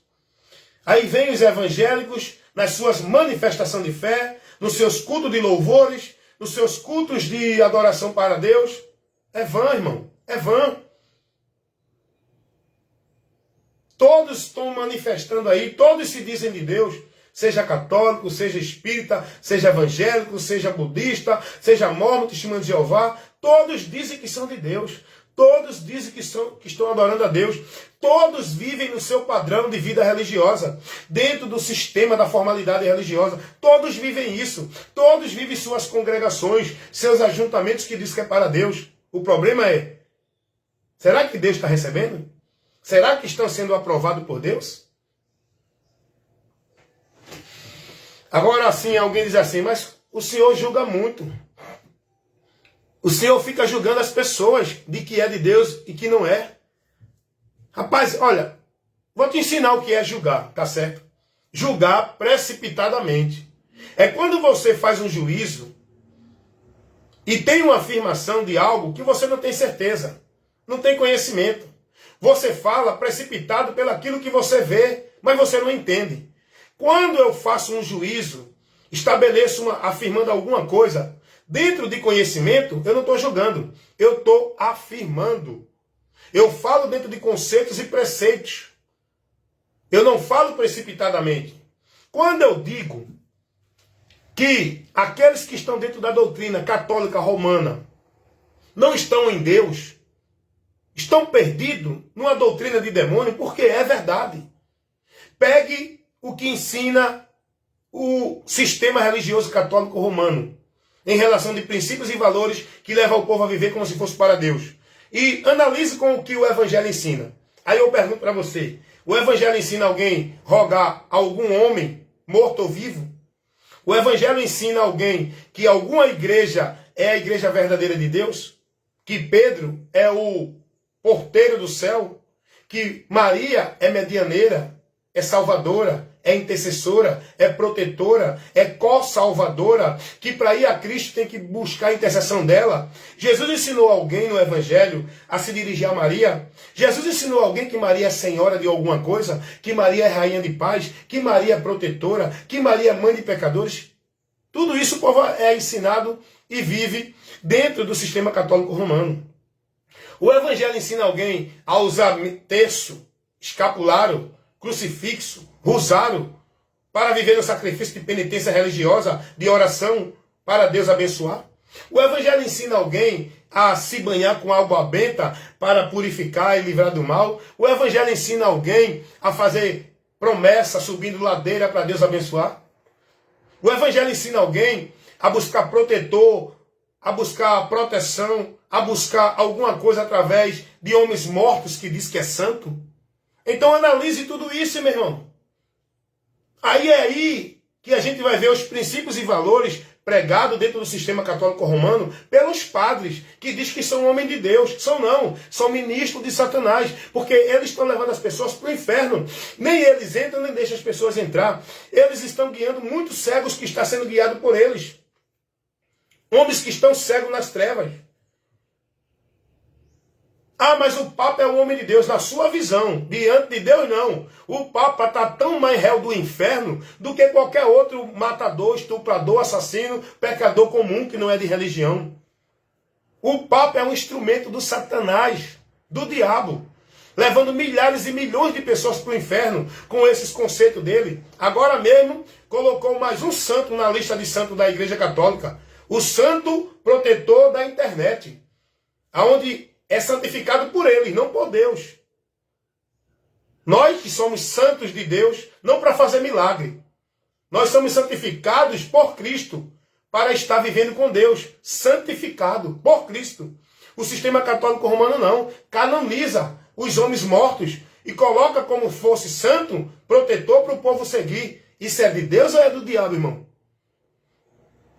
Aí vem os evangélicos nas suas manifestações de fé, nos seus cultos de louvores, nos seus cultos de adoração para Deus. É vã, irmão. É vã. Todos estão manifestando aí, todos se dizem de Deus, seja católico, seja espírita, seja evangélico, seja budista, seja mormon, testemunho de Jeová, todos dizem que são de Deus, todos dizem que estão adorando a Deus, todos vivem no seu padrão de vida religiosa, dentro do sistema da formalidade religiosa, todos vivem isso, todos vivem suas congregações, seus ajuntamentos que diz que é para Deus. O problema é, será que Deus está recebendo? Será que estão sendo aprovados por Deus? Agora sim, alguém diz assim, mas o Senhor julga muito. O Senhor fica julgando as pessoas de que é de Deus e que não é. Rapaz, olha, vou te ensinar o que é julgar, tá certo? Julgar precipitadamente. É quando você faz um juízo e tem uma afirmação de algo que você não tem certeza, não tem conhecimento. Você fala precipitado pelaquilo que você vê, mas você não entende. Quando eu faço um juízo, estabeleço afirmando alguma coisa, dentro de conhecimento, eu não estou julgando, eu estou afirmando. Eu falo dentro de conceitos e preceitos. Eu não falo precipitadamente. Quando eu digo que aqueles que estão dentro da doutrina católica romana não estão em Deus, estão perdidos numa doutrina de demônio, porque é verdade. Pegue o que ensina o sistema religioso católico romano em relação de princípios e valores que levam o povo a viver como se fosse para Deus. E analise com o que o Evangelho ensina. Aí eu pergunto para você, o Evangelho ensina alguém rogar a algum homem, morto ou vivo? O Evangelho ensina alguém que alguma igreja é a igreja verdadeira de Deus? Que Pedro é o porteiro do céu? Que Maria é medianeira, é salvadora, é intercessora, é protetora, é co-salvadora, que para ir a Cristo tem que buscar a intercessão dela? Jesus ensinou alguém no Evangelho a se dirigir a Maria? Jesus ensinou alguém que Maria é senhora de alguma coisa? Que Maria é rainha de paz? Que Maria é protetora? Que Maria é mãe de pecadores? Tudo isso o povo é ensinado e vive dentro do sistema católico romano. O Evangelho ensina alguém a usar terço, escapulário, crucifixo, rosário, para viver no sacrifício de penitência religiosa, de oração, para Deus abençoar? O Evangelho ensina alguém a se banhar com água benta para purificar e livrar do mal? O Evangelho ensina alguém a fazer promessa subindo ladeira para Deus abençoar? O Evangelho ensina alguém a buscar protetor, a buscar proteção, a buscar alguma coisa através de homens mortos que diz que é santo? Então analise tudo isso, meu irmão. Aí é aí que a gente vai ver os princípios e valores pregados dentro do sistema católico romano pelos padres, que diz que são homens de Deus. São ministros de Satanás, porque eles estão levando as pessoas para o inferno. Nem eles entram, nem deixam as pessoas entrar. Eles estão guiando muitos cegos que estão sendo guiados por eles. Homens que estão cegos nas trevas. Ah, mas o Papa é um homem de Deus. Na sua visão, diante de Deus, não. O Papa está tão mais réu do inferno do que qualquer outro matador, estuprador, assassino, pecador comum que não é de religião. O Papa é um instrumento do Satanás, do diabo, levando milhares e milhões de pessoas para o inferno com esses conceitos dele. Agora mesmo, colocou mais um santo na lista de santos da Igreja Católica. O santo protetor da internet, aonde é santificado por ele, não por Deus. Nós que somos santos de Deus, não para fazer milagre. Nós somos santificados por Cristo, para estar vivendo com Deus. Santificado por Cristo. O sistema católico romano não. Canoniza os homens mortos e coloca como fosse santo, protetor para o povo seguir. Isso é de Deus ou é do diabo, irmão?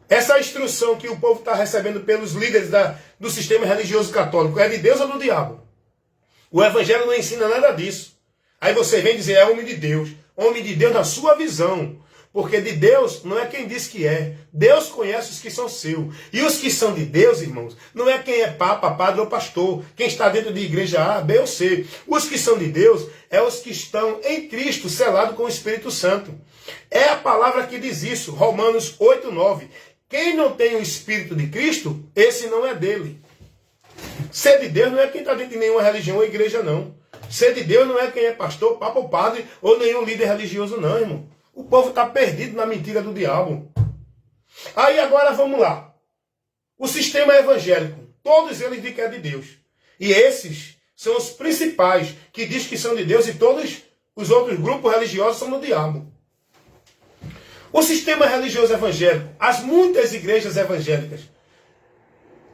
Essa instrução que o povo está recebendo pelos líderes do sistema religioso católico é de Deus ou do diabo? O Evangelho não ensina nada disso. Aí você vem dizer, é homem de Deus. Homem de Deus na sua visão. Porque de Deus não é quem diz que é. Deus conhece os que são seus. E os que são de Deus, irmãos, não é quem é papa, padre ou pastor. Quem está dentro de igreja A, B ou C. Os que são de Deus é os que estão em Cristo, selados com o Espírito Santo. É a palavra que diz isso. Romanos 8:9. Quem não tem o Espírito de Cristo, esse não é dele. Ser de Deus não é quem está dentro de nenhuma religião ou igreja, não. Ser de Deus não é quem é pastor, papa ou padre, ou nenhum líder religioso, não, irmão. O povo está perdido na mentira do diabo. Aí agora vamos lá. O sistema evangélico, todos eles dizem que é de Deus. E esses são os principais, que diz que são de Deus, e todos os outros grupos religiosos são do diabo. O sistema religioso evangélico, as muitas igrejas evangélicas,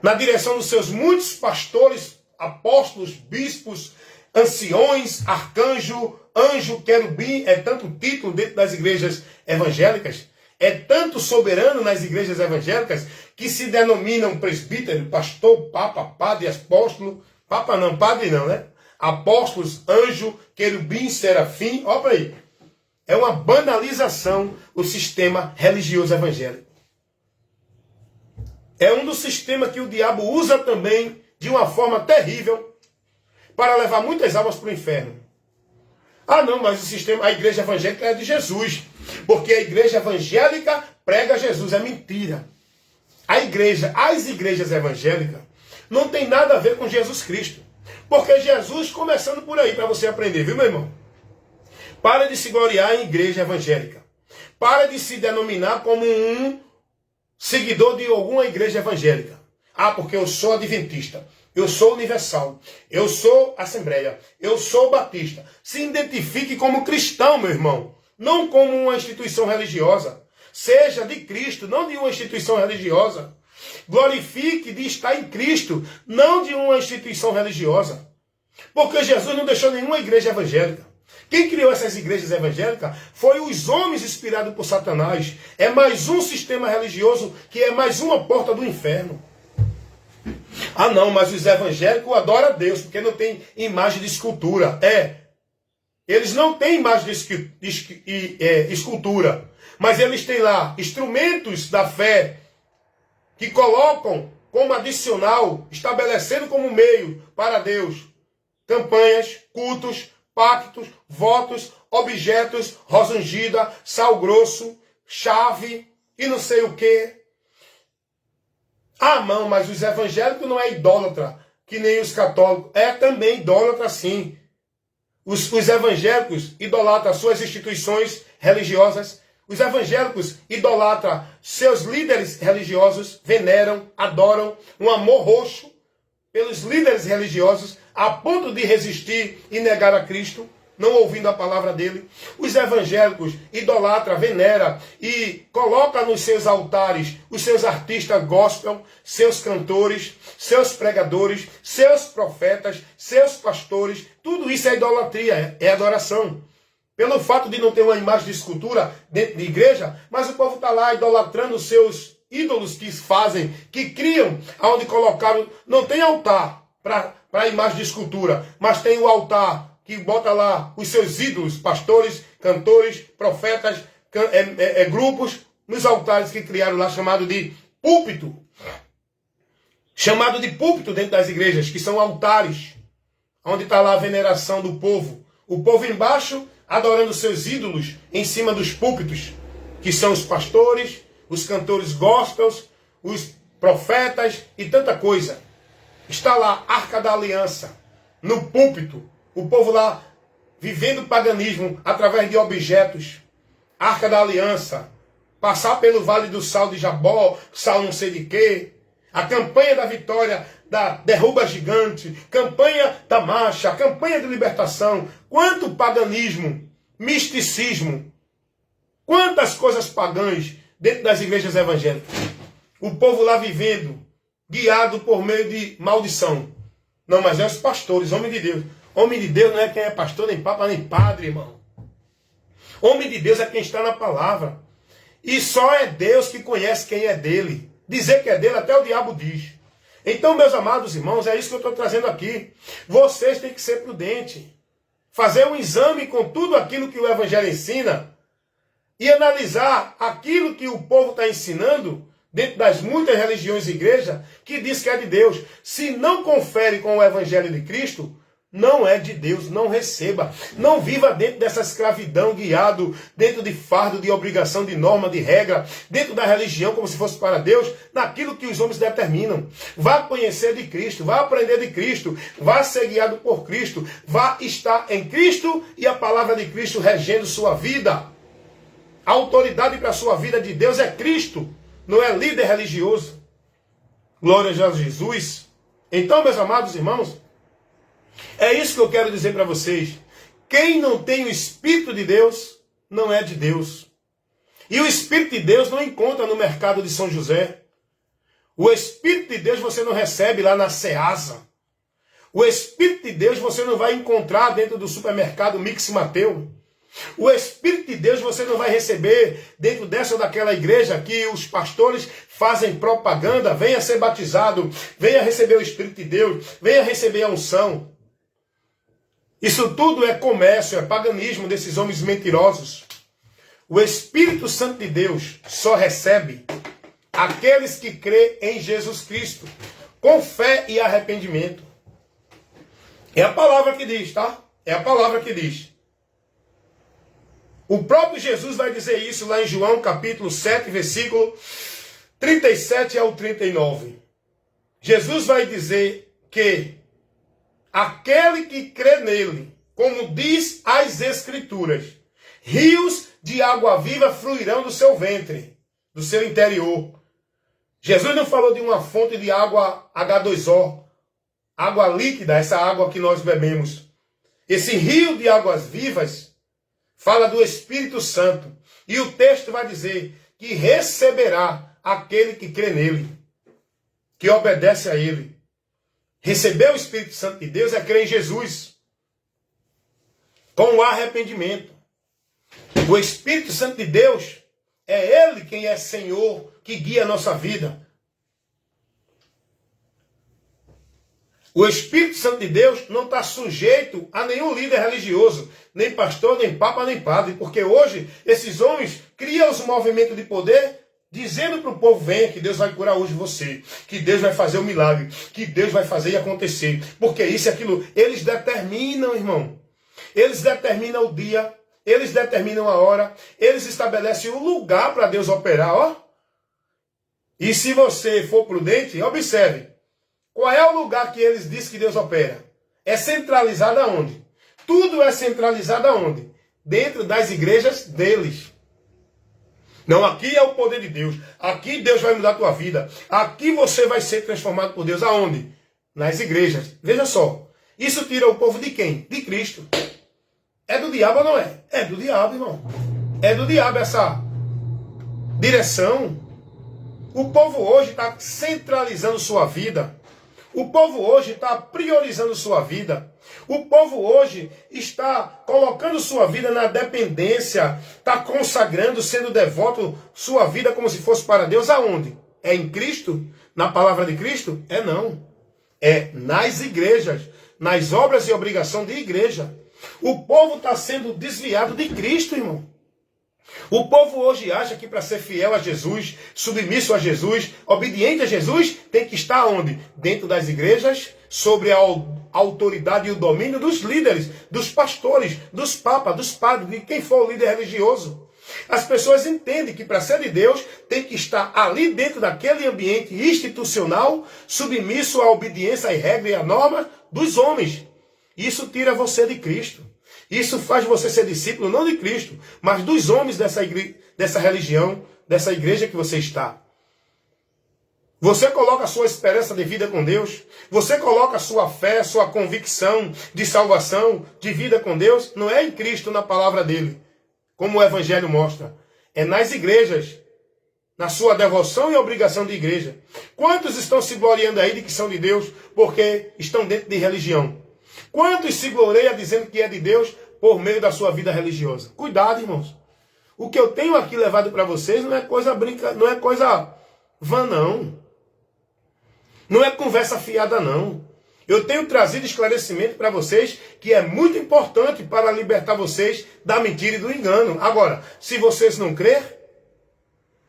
na direção dos seus muitos pastores, apóstolos, bispos, anciões, arcanjo, anjo, querubim, é tanto título dentro das igrejas evangélicas, é tanto soberano nas igrejas evangélicas, que se denominam presbítero, pastor, papa, padre, apóstolo, papa não, padre não, né? Apóstolos, anjo, querubim, serafim, olha aí. É uma banalização o sistema religioso evangélico. É um dos sistemas que o diabo usa também de uma forma terrível para levar muitas almas para o inferno. Ah não, mas a igreja evangélica é de Jesus, porque a igreja evangélica prega Jesus. É mentira. As igrejas evangélicas não tem nada a ver com Jesus Cristo. Porque Jesus, começando por aí, para você aprender, viu, meu irmão? Para de se gloriar em igreja evangélica. Para de se denominar como um seguidor de alguma igreja evangélica. Ah, porque eu sou adventista, eu sou universal, eu sou assembleia, eu sou batista. Se identifique como cristão, meu irmão, não como uma instituição religiosa. Seja de Cristo, não de uma instituição religiosa. Glorifique de estar em Cristo, não de uma instituição religiosa. Porque Jesus não deixou nenhuma igreja evangélica. Quem criou essas igrejas evangélicas foi os homens inspirados por Satanás. É mais um sistema religioso que é mais uma porta do inferno. Ah não, mas os evangélicos adoram a Deus, porque não tem imagem de escultura. Eles não têm imagem de escultura, mas eles têm lá instrumentos da fé que colocam como adicional, estabelecendo como meio para Deus, campanhas, cultos, pactos, votos, objetos, rosa ungida, sal grosso, chave e não sei o que. Ah, não, mas os evangélicos não é idólatra, que nem os católicos. É também idólatra, sim. Os evangélicos idolatram suas instituições religiosas. Os evangélicos idolatram seus líderes religiosos, veneram, adoram um amor roxo pelos líderes religiosos, a ponto de resistir e negar a Cristo, não ouvindo a palavra dele. Os evangélicos idolatram, veneram e colocam nos seus altares os seus artistas gospel, seus cantores, seus pregadores, seus profetas, seus pastores. Tudo isso é idolatria, é adoração. Pelo fato de não ter uma imagem de escultura dentro de igreja, mas o povo está lá idolatrando os seus ídolos que fazem, que criam, aonde colocaram. Não tem altar para a imagem de escultura, mas tem o altar que bota lá os seus ídolos, pastores, cantores, profetas, grupos, nos altares que criaram lá, chamado de púlpito. Chamado de púlpito dentro das igrejas, que são altares, onde está lá a veneração do povo. O povo embaixo adorando seus ídolos em cima dos púlpitos, que são os pastores, os cantores gospels, os profetas e tanta coisa. Está lá a Arca da Aliança, no púlpito, o povo lá vivendo o paganismo através de objetos. Arca da Aliança, passar pelo Vale do Sal de Jabó, sal não sei de quê, a campanha da vitória, da derruba gigante, campanha da marcha, campanha de libertação. Quanto paganismo, misticismo, quantas coisas pagãs dentro das igrejas evangélicas. O povo lá vivendo, guiado por meio de maldição. Não, mas é os pastores, homem de Deus. Homem de Deus não é quem é pastor, nem papa, nem padre, irmão. Homem de Deus é quem está na palavra. E só é Deus que conhece quem é dele. Dizer que é dele, até o diabo diz. Então, meus amados irmãos, é isso que eu estou trazendo aqui. Vocês têm que ser prudentes. Fazer um exame com tudo aquilo que o Evangelho ensina e analisar aquilo que o povo está ensinando dentro das muitas religiões e igrejas que diz que é de Deus. Se não confere com o Evangelho de Cristo, não é de Deus, não receba. Não viva dentro dessa escravidão, guiado dentro de fardo, de obrigação, de norma, de regra, dentro da religião como se fosse para Deus, naquilo que os homens determinam. Vá conhecer de Cristo, vá aprender de Cristo, vá ser guiado por Cristo, vá estar em Cristo e a palavra de Cristo regendo sua vida. A autoridade para a sua vida de Deus é Cristo, não é líder religioso. Glória a Jesus. Então, meus amados irmãos, é isso que eu quero dizer para vocês. Quem não tem o Espírito de Deus, não é de Deus. E o Espírito de Deus não encontra no mercado de São José. O Espírito de Deus você não recebe lá na Ceasa. O Espírito de Deus você não vai encontrar dentro do supermercado Mix Mateu. O Espírito de Deus você não vai receber dentro dessa ou daquela igreja que os pastores fazem propaganda. Venha ser batizado, venha receber o Espírito de Deus, venha receber a unção. Isso tudo é comércio, é paganismo desses homens mentirosos. O Espírito Santo de Deus só recebe aqueles que crêem em Jesus Cristo, com fé e arrependimento. É a palavra que diz, tá? É a palavra que diz. O próprio Jesus vai dizer isso lá em João capítulo 7, versículo 37 ao 39. Jesus vai dizer que aquele que crê nele, como diz as Escrituras, rios de água viva fluirão do seu ventre, do seu interior. Jesus não falou de uma fonte de água H2O, água líquida, essa água que nós bebemos. Esse rio de águas vivas fala do Espírito Santo. E o texto vai dizer que receberá aquele que crê nele, que obedece a ele. Receber o Espírito Santo de Deus é crer em Jesus, com o arrependimento. O Espírito Santo de Deus é ele quem é Senhor, que guia a nossa vida. O Espírito Santo de Deus não está sujeito a nenhum líder religioso, nem pastor, nem papa, nem padre, porque hoje esses homens criam os movimentos de poder, dizendo para o povo: venha que Deus vai curar hoje você, que Deus vai fazer o milagre, que Deus vai fazer e acontecer, porque isso e aquilo. Eles determinam, irmão. Eles determinam o dia, eles determinam a hora, eles estabelecem o lugar para Deus operar, ó. E se você for prudente, observe. Qual é o lugar que eles dizem que Deus opera? É centralizado aonde? Tudo é centralizado aonde? Dentro das igrejas deles. Não, aqui é o poder de Deus. Aqui Deus vai mudar a tua vida. Aqui você vai ser transformado por Deus. Aonde? Nas igrejas. Veja só. Isso tira o povo de quem? De Cristo. É do diabo ou não é? É do diabo, irmão. É do diabo essa direção. O povo hoje está centralizando sua vida. O povo hoje está priorizando sua vida. O povo hoje está colocando sua vida na dependência, está consagrando, sendo devoto sua vida como se fosse para Deus. Aonde? É em Cristo? Na palavra de Cristo? É não. É nas igrejas, nas obras e obrigação de igreja. O povo está sendo desviado de Cristo, irmão. O povo hoje acha que para ser fiel a Jesus, submisso a Jesus, obediente a Jesus, tem que estar onde? Dentro das igrejas, sobre a autoridade e o domínio dos líderes, dos pastores, dos papas, dos padres, de quem for o líder religioso. As pessoas entendem que para ser de Deus tem que estar ali dentro daquele ambiente institucional, submisso à obediência e regra e à norma dos homens. Isso tira você de Cristo. Isso faz você ser discípulo não de Cristo, mas dos homens dessa religião, dessa igreja que você está. Você coloca a sua esperança de vida com Deus, você coloca a sua fé, sua convicção de salvação, de vida com Deus, não é em Cristo, na palavra dele, como o Evangelho mostra. É nas igrejas, na sua devoção e obrigação de igreja. Quantos estão se gloriando aí de que são de Deus porque estão dentro de religião? Quantos se gloriam dizendo que é de Deus por meio da sua vida religiosa? Cuidado, irmãos. O que eu tenho aqui levado para vocês não é coisa não é coisa vã, não. Não é conversa fiada, não. Eu tenho trazido esclarecimento para vocês que é muito importante para libertar vocês da mentira e do engano. Agora, se vocês não crerem,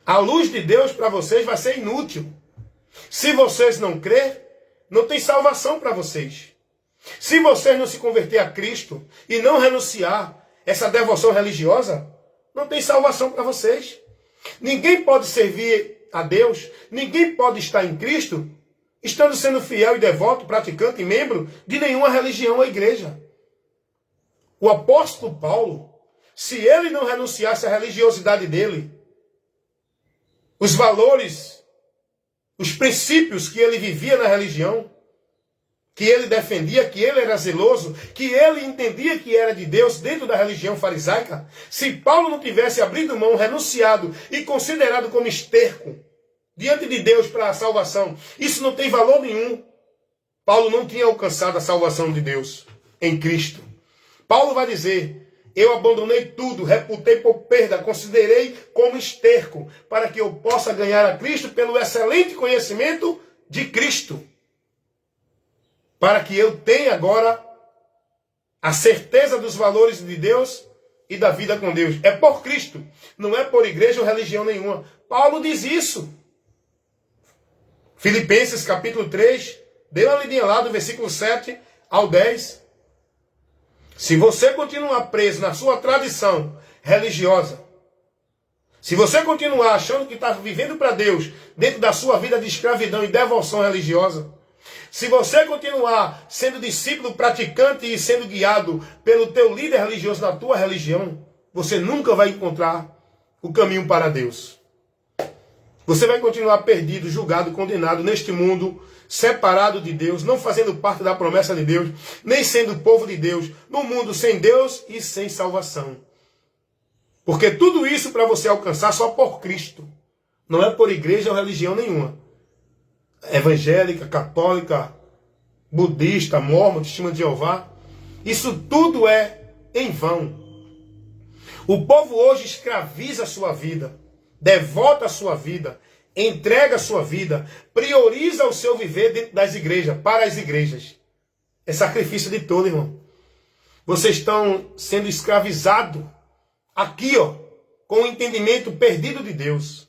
a luz de Deus para vocês vai ser inútil. Se vocês não crerem, não tem salvação para vocês. Se vocês não se converter a Cristo e não renunciar essa devoção religiosa, não tem salvação para vocês. Ninguém pode servir a Deus, ninguém pode estar em Cristo estando sendo fiel e devoto, praticante e membro de nenhuma religião ou igreja. O apóstolo Paulo, se ele não renunciasse à religiosidade dele, os valores, os princípios que ele vivia na religião, que ele defendia, que ele era zeloso, que ele entendia que era de Deus dentro da religião farisaica, se Paulo não tivesse abrido mão, renunciado e considerado como esterco diante de Deus para a salvação, isso não tem valor nenhum. Paulo não tinha alcançado a salvação de Deus em Cristo. Paulo vai dizer: eu abandonei tudo, reputei por perda, considerei como esterco, para que eu possa ganhar a Cristo pelo excelente conhecimento de Cristo. Para que eu tenha agora a certeza dos valores de Deus e da vida com Deus. É por Cristo, não é por igreja ou religião nenhuma. Paulo diz isso. Filipenses capítulo 3, dê uma lidinha lá do versículo 7 ao 10. Se você continuar preso na sua tradição religiosa, se você continuar achando que está vivendo para Deus dentro da sua vida de escravidão e devoção religiosa, se você continuar sendo discípulo praticante e sendo guiado pelo teu líder religioso da tua religião, você nunca vai encontrar o caminho para Deus. Você vai continuar perdido, julgado, condenado neste mundo, separado de Deus, não fazendo parte da promessa de Deus, nem sendo povo de Deus, no mundo sem Deus e sem salvação. Porque tudo isso para você alcançar só por Cristo. Não é por igreja ou religião nenhuma. Evangélica, católica, budista, mórmon, testemunha de Jeová. Isso tudo é em vão. O povo hoje escraviza a sua vida, devota a sua vida, entrega a sua vida, prioriza o seu viver dentro das igrejas, para as igrejas. É sacrifício de todo, irmão. Vocês estão sendo escravizados aqui, ó, com o entendimento perdido de Deus.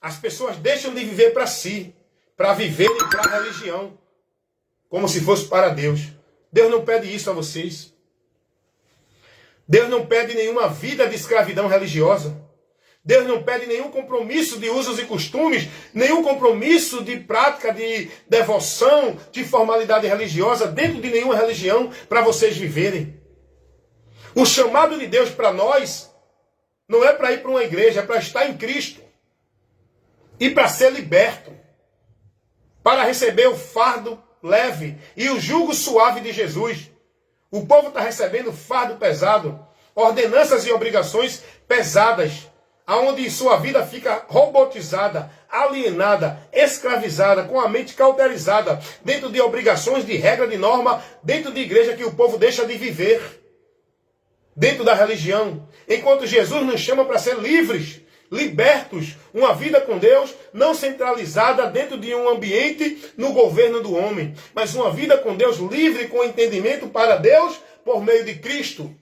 As pessoas deixam de viver para si, para viverem para a religião, como se fosse para Deus. Deus não pede isso a vocês. Deus não pede nenhuma vida de escravidão religiosa. Deus não pede nenhum compromisso de usos e costumes, nenhum compromisso de prática de devoção, de formalidade religiosa dentro de nenhuma religião para vocês viverem. O chamado de Deus para nós não é para ir para uma igreja, é para estar em Cristo e para ser liberto, para receber o fardo leve e o jugo suave de Jesus. O povo está recebendo fardo pesado, ordenanças e obrigações pesadas, aonde sua vida fica robotizada, alienada, escravizada, com a mente cauterizada, dentro de obrigações, de regra, de norma, dentro de igreja que o povo deixa de viver, dentro da religião. Enquanto Jesus nos chama para ser livres, libertos, uma vida com Deus, não centralizada dentro de um ambiente no governo do homem, mas uma vida com Deus livre, com entendimento para Deus, por meio de Cristo.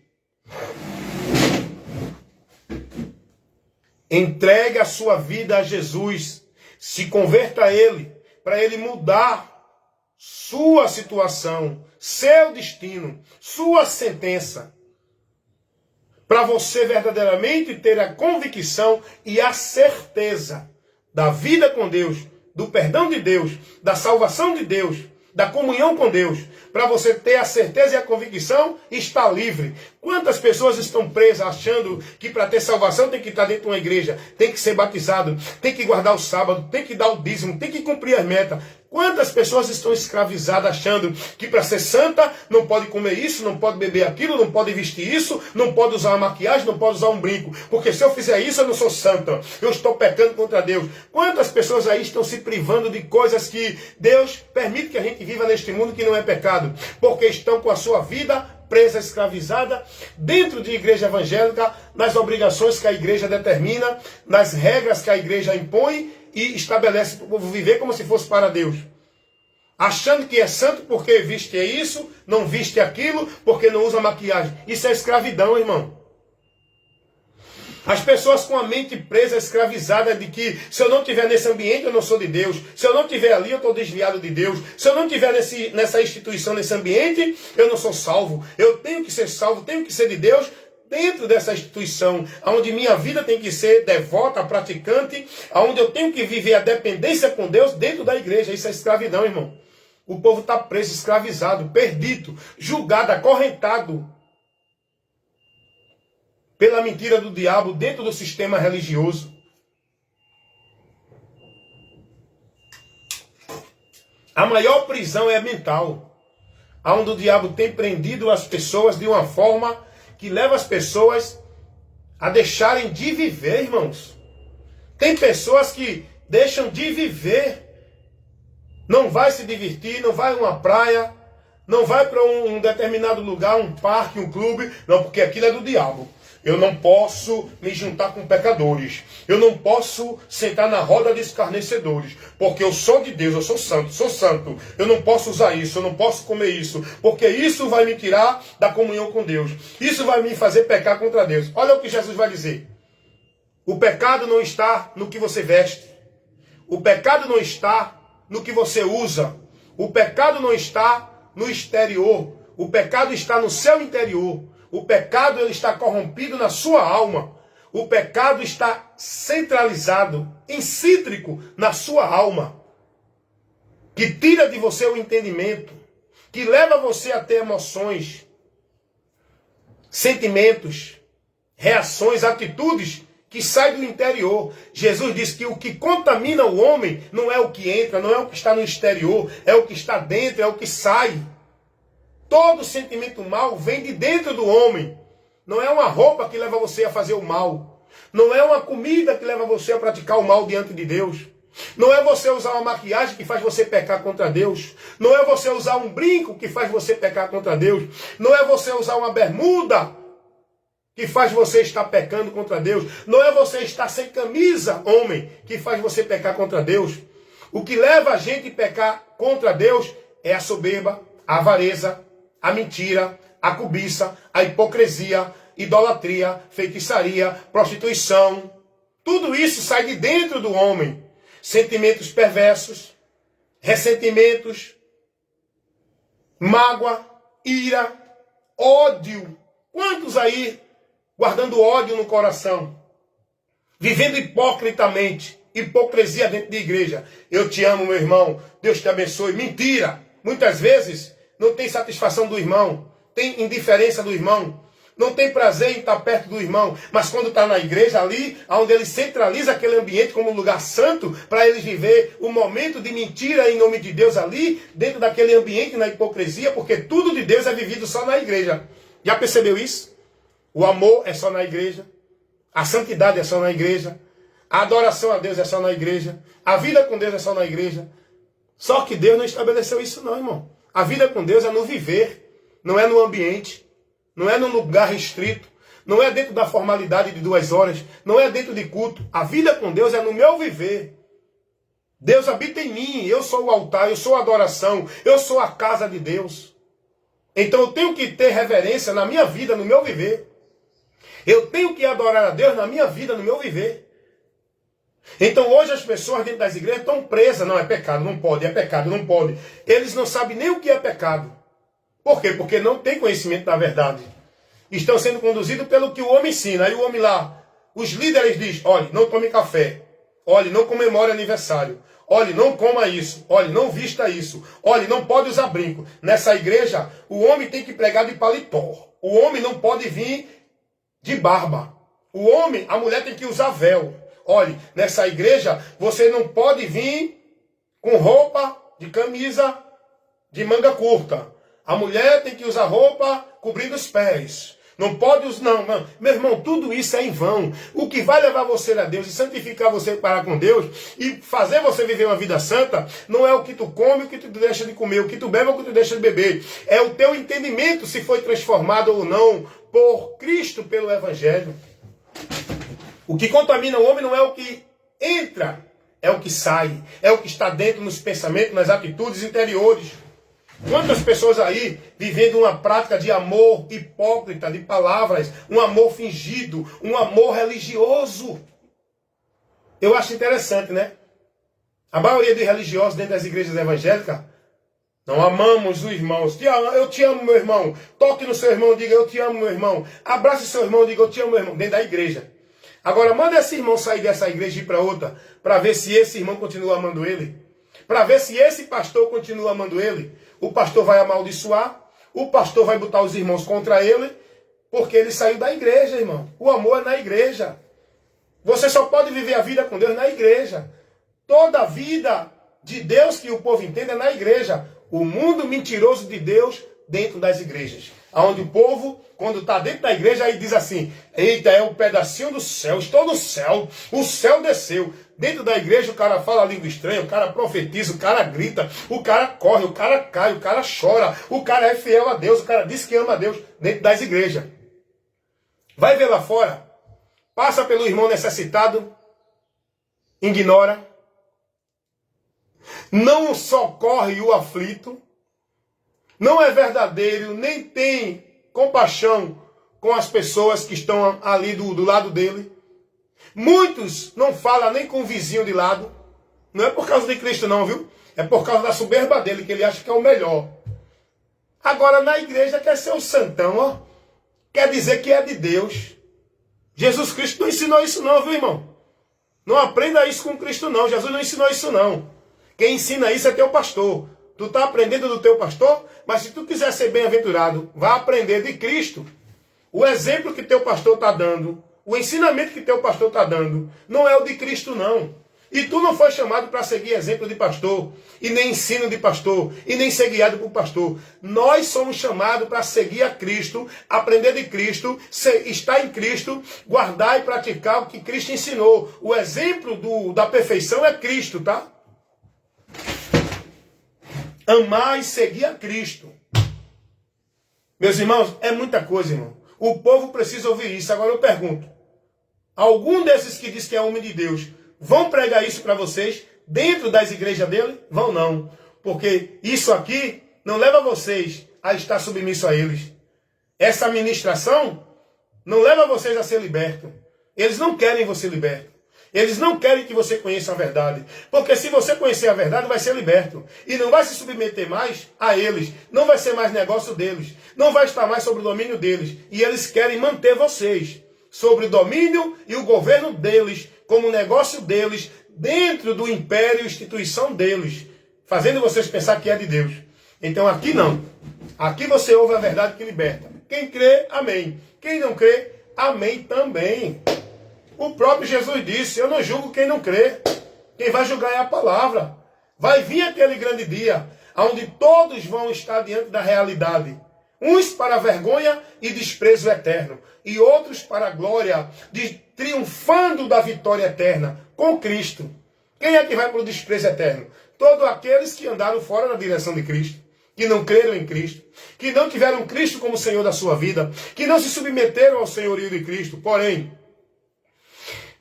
Entregue a sua vida a Jesus, se converta a Ele, para Ele mudar sua situação, seu destino, sua sentença, para você verdadeiramente ter a convicção e a certeza da vida com Deus, do perdão de Deus, da salvação de Deus, da comunhão com Deus, para você ter a certeza e a convicção e estar livre. Quantas pessoas estão presas achando que para ter salvação tem que estar dentro de uma igreja, tem que ser batizado, tem que guardar o sábado, tem que dar o dízimo, tem que cumprir as metas. Quantas pessoas estão escravizadas achando que para ser santa não pode comer isso, não pode beber aquilo, não pode vestir isso, não pode usar uma maquiagem, não pode usar um brinco, porque se eu fizer isso eu não sou santa, eu estou pecando contra Deus. Quantas pessoas aí estão se privando de coisas que Deus permite que a gente viva neste mundo que não é pecado, porque estão com a sua vida presa, escravizada, dentro de igreja evangélica, nas obrigações que a igreja determina, nas regras que a igreja impõe e estabelece para o povo viver como se fosse para Deus. Achando que é santo porque viste isso, não viste aquilo, porque não usa maquiagem. Isso é escravidão, irmão. As pessoas com a mente presa, escravizada de que se eu não estiver nesse ambiente eu não sou de Deus, se eu não estiver ali eu estou desviado de Deus, se eu não estiver nessa instituição, nesse ambiente, eu não sou salvo. Eu tenho que ser salvo, tenho que ser de Deus dentro dessa instituição, onde minha vida tem que ser devota, praticante, onde eu tenho que viver a dependência com Deus dentro da igreja. Isso é escravidão, irmão. O povo está preso, escravizado, perdido, julgado, acorrentado pela mentira do diabo dentro do sistema religioso. A maior prisão é mental, onde o diabo tem prendido as pessoas de uma forma que leva as pessoas a deixarem de viver, irmãos. Tem pessoas que deixam de viver, não vai se divertir, não vai a uma praia, não vai para um determinado lugar, um parque, um clube, não, porque aquilo é do diabo. Eu não posso me juntar com pecadores. Eu não posso sentar na roda de escarnecedores. Porque eu sou de Deus, eu sou santo, sou santo. Eu não posso usar isso, eu não posso comer isso. Porque isso vai me tirar da comunhão com Deus. Isso vai me fazer pecar contra Deus. Olha o que Jesus vai dizer. O pecado não está no que você veste. O pecado não está no que você usa. O pecado não está no exterior. O pecado está no seu interior. O pecado ele está corrompido na sua alma. O pecado está centralizado, incítrico na sua alma. Que tira de você o entendimento. Que leva você a ter emoções, sentimentos, reações, atitudes que sai do interior. Jesus diz que o que contamina o homem não é o que entra, não é o que está no exterior, é o que está dentro, é o que sai. Todo sentimento mal vem de dentro do homem. Não é uma roupa que leva você a fazer o mal. Não é uma comida que leva você a praticar o mal diante de Deus. Não é você usar uma maquiagem que faz você pecar contra Deus. Não é você usar um brinco que faz você pecar contra Deus. Não é você usar uma bermuda que faz você estar pecando contra Deus. Não é você estar sem camisa, homem, que faz você pecar contra Deus. O que leva a gente a pecar contra Deus é a soberba, a avareza, a mentira, a cobiça, a hipocrisia, idolatria, feitiçaria, prostituição. Tudo isso sai de dentro do homem. Sentimentos perversos, ressentimentos, mágoa, ira, ódio. Quantos aí guardando ódio no coração? Vivendo hipocritamente, hipocrisia dentro de igreja. Eu te amo, meu irmão, Deus te abençoe. Mentira! Muitas vezes não tem satisfação do irmão, tem indiferença do irmão. Não tem prazer em estar perto do irmão, mas quando está na igreja ali, onde ele centraliza aquele ambiente como um lugar santo, para eles viver o momento de mentira em nome de Deus ali, dentro daquele ambiente na hipocrisia, porque tudo de Deus é vivido só na igreja. Já percebeu isso? O amor é só na igreja, a santidade é só na igreja, a adoração a Deus é só na igreja, a vida com Deus é só na igreja. Só que Deus não estabeleceu isso não, irmão. A vida com Deus é no viver, não é no ambiente. Não é num lugar restrito, não é dentro da formalidade de 2 horas, não é dentro de culto. A vida com Deus é no meu viver. Deus habita em mim, eu sou o altar, eu sou a adoração, eu sou a casa de Deus. Então eu tenho que ter reverência na minha vida, no meu viver. Eu tenho que adorar a Deus na minha vida, no meu viver. Então hoje as pessoas dentro das igrejas estão presas. Não, é pecado, não pode, é pecado, não pode. Eles não sabem nem o que é pecado. Por quê? Porque não tem conhecimento da verdade. Estão sendo conduzidos pelo que o homem ensina. Aí o homem lá, os líderes dizem, olha, não tome café. Olha, não comemore aniversário. Olha, não coma isso. Olha, não vista isso. Olha, não pode usar brinco. Nessa igreja, o homem tem que pregar de paletó. O homem não pode vir de barba. O homem, a mulher tem que usar véu. Olha, nessa igreja, você não pode vir com roupa de camisa de manga curta. A mulher tem que usar roupa cobrindo os pés. Não pode usar, não. Meu irmão, tudo isso é em vão. O que vai levar você a Deus e santificar você para com Deus e fazer você viver uma vida santa, não é o que tu come, o que tu deixa de comer, o que tu bebe, o que tu deixa de beber. É o teu entendimento se foi transformado ou não por Cristo, pelo Evangelho. O que contamina o homem não é o que entra, é o que sai. É o que está dentro nos pensamentos, nas atitudes interiores. Quantas pessoas aí vivendo uma prática de amor hipócrita, de palavras, um amor fingido, um amor religioso. Eu acho interessante, né? A maioria de religiosos dentro das igrejas evangélicas, não amamos os irmãos. Eu te amo, meu irmão. Toque no seu irmão, diga eu te amo, meu irmão. Abrace seu irmão, diga eu te amo, meu irmão. Dentro da igreja. Agora manda esse irmão sair dessa igreja e ir para outra, para ver se esse irmão continua amando ele. Para ver se esse pastor continua amando ele. O pastor vai amaldiçoar, o pastor vai botar os irmãos contra ele, porque ele saiu da igreja, irmão. O amor é na igreja. Você só pode viver a vida com Deus na igreja. Toda a vida de Deus que o povo entende é na igreja. O mundo mentiroso de Deus dentro das igrejas. Onde o povo, quando está dentro da igreja, aí diz assim, eita, é um pedacinho do céu, estou no céu, o céu desceu. Dentro da igreja o cara fala língua estranha, o cara profetiza, o cara grita, o cara corre, o cara cai, o cara chora, o cara é fiel a Deus, o cara diz que ama a Deus dentro das igrejas. Vai ver lá fora, passa pelo irmão necessitado, ignora, não socorre o aflito, não é verdadeiro, nem tem compaixão com as pessoas que estão ali do lado dele. Muitos não falam nem com o vizinho de lado. Não é por causa de Cristo não, viu? É por causa da soberba dele, que ele acha que é o melhor. Agora na igreja quer ser o santão, ó. Quer dizer que é de Deus. Jesus Cristo não ensinou isso não, viu, irmão? Não aprenda isso com Cristo não. Jesus não ensinou isso não. Quem ensina isso é teu pastor. Tu está aprendendo do teu pastor? Mas se tu quiser ser bem-aventurado, vá aprender de Cristo. O exemplo que teu pastor está dando O ensinamento que teu pastor está dando não é o de Cristo, não. E tu não foi chamado para seguir exemplo de pastor, e nem ensino de pastor, e nem ser guiado por pastor. Nós somos chamados para seguir a Cristo, aprender de Cristo, estar em Cristo, guardar e praticar o que Cristo ensinou. O exemplo da perfeição é Cristo, tá? Amar e seguir a Cristo. Meus irmãos, é muita coisa, irmão. O povo precisa ouvir isso. Agora eu pergunto, algum desses que diz que é homem de Deus vão pregar isso para vocês dentro das igrejas dele? Vão não. Porque isso aqui não leva vocês a estar submisso a eles. Essa ministração não leva vocês a ser libertos. Eles não querem você liberto. Eles não querem que você conheça a verdade. Porque se você conhecer a verdade, vai ser liberto. E não vai se submeter mais a eles. Não vai ser mais negócio deles. Não vai estar mais sobre o domínio deles. E eles querem manter vocês sobre o domínio e o governo deles, como negócio deles, dentro do império e instituição deles, fazendo vocês pensar que é de Deus. Então aqui não. Aqui você ouve a verdade que liberta. Quem crê, amém. Quem não crê, amém também. O próprio Jesus disse, eu não julgo quem não crê. Quem vai julgar é a palavra. Vai vir aquele grande dia, onde todos vão estar diante da realidade. Uns para a vergonha e desprezo eterno, e outros para a glória, triunfando da vitória eterna com Cristo. Quem é que vai para o desprezo eterno? Todos aqueles que andaram fora da direção de Cristo, que não creram em Cristo, que não tiveram Cristo como Senhor da sua vida, que não se submeteram ao senhorio de Cristo. Porém,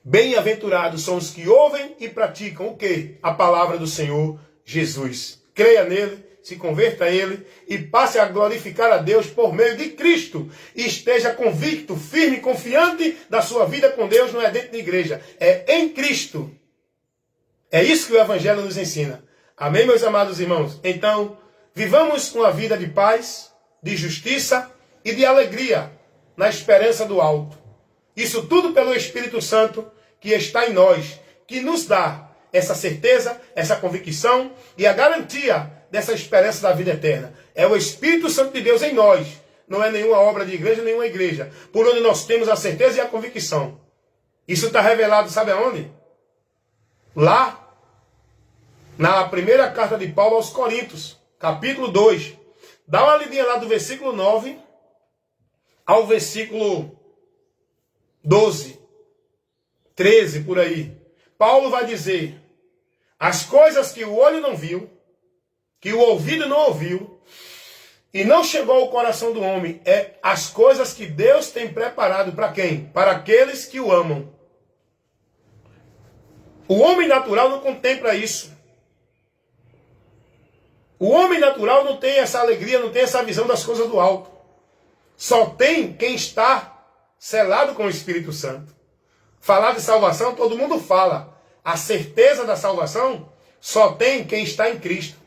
bem-aventurados são os que ouvem e praticam o quê? A palavra do Senhor Jesus. Creia nele, se converta a ele e passe a glorificar a Deus por meio de Cristo. E esteja convicto, firme, confiante da sua vida com Deus, não é dentro da igreja, é em Cristo. É isso que o Evangelho nos ensina. Amém, meus amados irmãos? Então, vivamos uma vida de paz, de justiça e de alegria na esperança do alto. Isso tudo pelo Espírito Santo que está em nós, que nos dá essa certeza, essa convicção e a garantia dessa esperança da vida eterna. É o Espírito Santo de Deus em nós. Não é nenhuma obra de igreja, nenhuma igreja. Por onde nós temos a certeza e a convicção. Isso está revelado, sabe aonde? Lá, na primeira carta de Paulo aos Coríntios, capítulo 2. Dá uma lidinha lá do versículo 9 ao versículo 12, 13, por aí. Paulo vai dizer, as coisas que o olho não viu, que o ouvido não ouviu, e não chegou ao coração do homem, é as coisas que Deus tem preparado para quem? Para aqueles que o amam. O homem natural não contempla isso. O homem natural não tem essa alegria, não tem essa visão das coisas do alto. Só tem quem está selado com o Espírito Santo. Falar de salvação, todo mundo fala. A certeza da salvação só tem quem está em Cristo.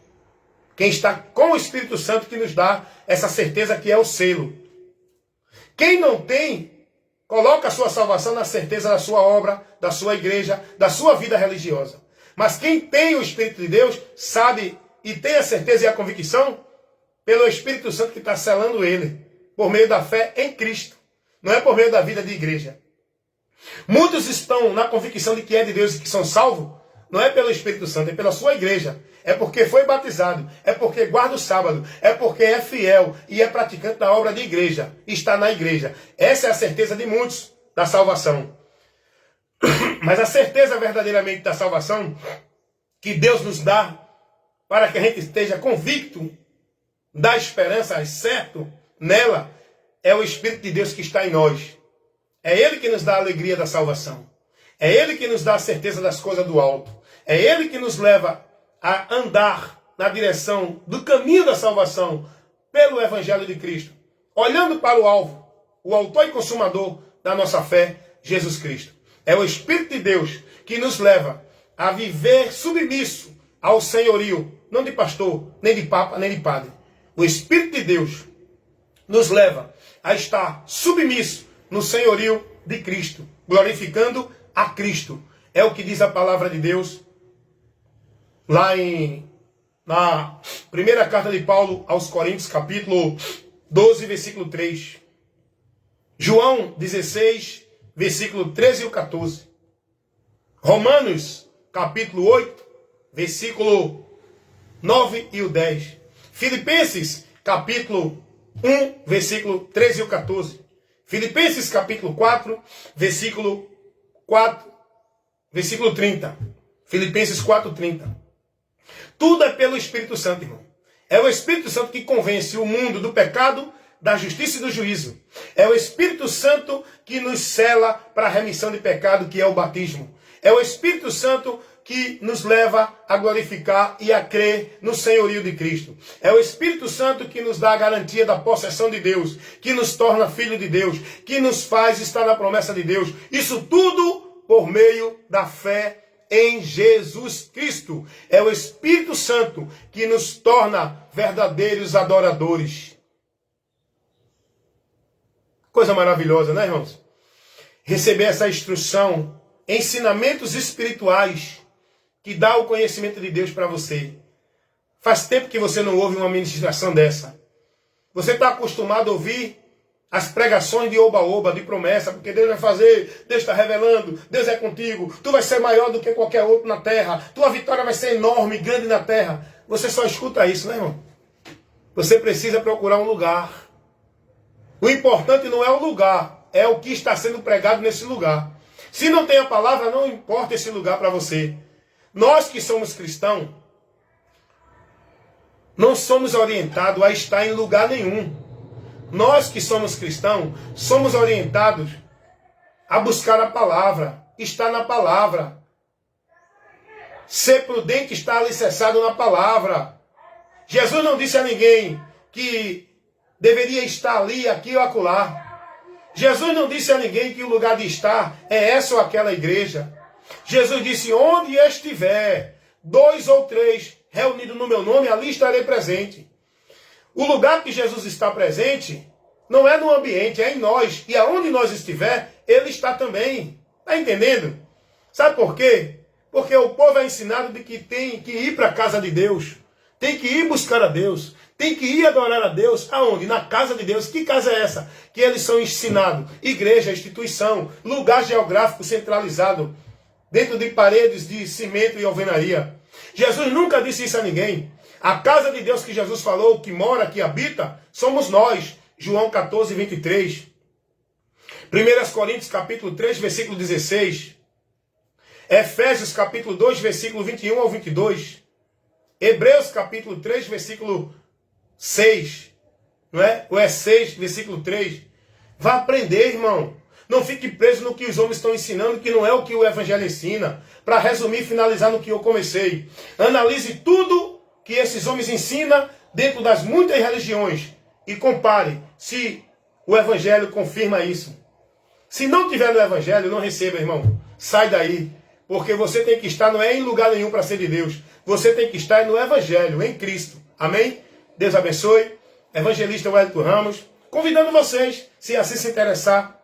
Quem está com o Espírito Santo que nos dá essa certeza que é o selo. Quem não tem, coloca a sua salvação na certeza da sua obra, da sua igreja, da sua vida religiosa. Mas quem tem o Espírito de Deus, sabe e tem a certeza e a convicção pelo Espírito Santo que está selando ele, por meio da fé em Cristo. Não é por meio da vida de igreja. Muitos estão na convicção de que é de Deus e que são salvos, não é pelo Espírito Santo, é pela sua igreja. É porque foi batizado, é porque guarda o sábado, é porque é fiel e é praticante da obra de igreja, está na igreja. Essa é a certeza de muitos da salvação. Mas a certeza verdadeiramente da salvação que Deus nos dá para que a gente esteja convicto da esperança, certo nela, é o Espírito de Deus que está em nós. É Ele que nos dá a alegria da salvação. É Ele que nos dá a certeza das coisas do alto. É Ele que nos leva a andar na direção do caminho da salvação pelo Evangelho de Cristo, olhando para o alvo, o autor e consumador da nossa fé, Jesus Cristo. É o Espírito de Deus que nos leva a viver submisso ao senhorio, não de pastor, nem de papa, nem de padre. O Espírito de Deus nos leva a estar submisso no senhorio de Cristo, glorificando a Cristo. É o que diz a palavra de Deus lá na primeira carta de Paulo aos Coríntios, capítulo 12, versículo 3. João 16, versículo 13 e o 14. Romanos, capítulo 8, versículo 9 e o 10. Filipenses, capítulo 1, versículo 13 e o 14. Filipenses, capítulo 4, versículo 30. Filipenses 4, 30. Tudo é pelo Espírito Santo, irmão. É o Espírito Santo que convence o mundo do pecado, da justiça e do juízo. É o Espírito Santo que nos sela para a remissão de pecado, que é o batismo. É o Espírito Santo que nos leva a glorificar e a crer no senhorio de Cristo. É o Espírito Santo que nos dá a garantia da possessão de Deus, que nos torna filho de Deus, que nos faz estar na promessa de Deus. Isso tudo por meio da fé em Jesus Cristo. É o Espírito Santo que nos torna verdadeiros adoradores. Coisa maravilhosa, né, irmãos? Receber essa instrução, ensinamentos espirituais que dá o conhecimento de Deus para você. Faz tempo que você não ouve uma ministração dessa. Você está acostumado a ouvir as pregações de oba-oba, de promessa, porque Deus vai fazer, Deus está revelando, Deus é contigo, tu vai ser maior do que qualquer outro na terra, tua vitória vai ser enorme, grande na terra. Você só escuta isso, né, irmão? Você precisa procurar um lugar. O importante não é o lugar, é o que está sendo pregado nesse lugar. Se não tem a palavra, não importa esse lugar para você. Nós que somos cristãos, não somos orientados a estar em lugar nenhum. Nós que somos cristãos, somos orientados a buscar a palavra, estar na palavra. Ser prudente, estar alicerçado na palavra. Jesus não disse a ninguém que deveria estar ali, aqui ou acolá. Jesus não disse a ninguém que o lugar de estar é essa ou aquela igreja. Jesus disse, onde estiver 2 ou 3 reunidos no meu nome, ali estarei presente. O lugar que Jesus está presente não é no ambiente, é em nós. E aonde nós estiver, Ele está também. Está entendendo? Sabe por quê? Porque o povo é ensinado de que tem que ir para a casa de Deus. Tem que ir buscar a Deus. Tem que ir adorar a Deus. Aonde? Na casa de Deus. Que casa é essa? Que eles são ensinados. Igreja, instituição, lugar geográfico centralizado. Dentro de paredes de cimento e alvenaria. Jesus nunca disse isso a ninguém. A casa de Deus que Jesus falou, que mora, que habita, somos nós. João 14, 23. 1 Coríntios capítulo 3, versículo 16. Efésios capítulo 2, versículo 21 ao 22. Hebreus capítulo 3, versículo 6. Não é? Ou é 6, versículo 3. Vá aprender, irmão. Não fique preso no que os homens estão ensinando, que não é o que o Evangelho ensina. Para resumir e finalizar no que eu comecei. Analise tudo que esses homens ensinam dentro das muitas religiões. E compare se o Evangelho confirma isso. Se não tiver no Evangelho, não receba, irmão. Sai daí. Porque você tem que estar, não é em lugar nenhum para ser de Deus. Você tem que estar no Evangelho, em Cristo. Amém? Deus abençoe. Evangelista Wellington Ramos. Convidando vocês, se assim se interessar,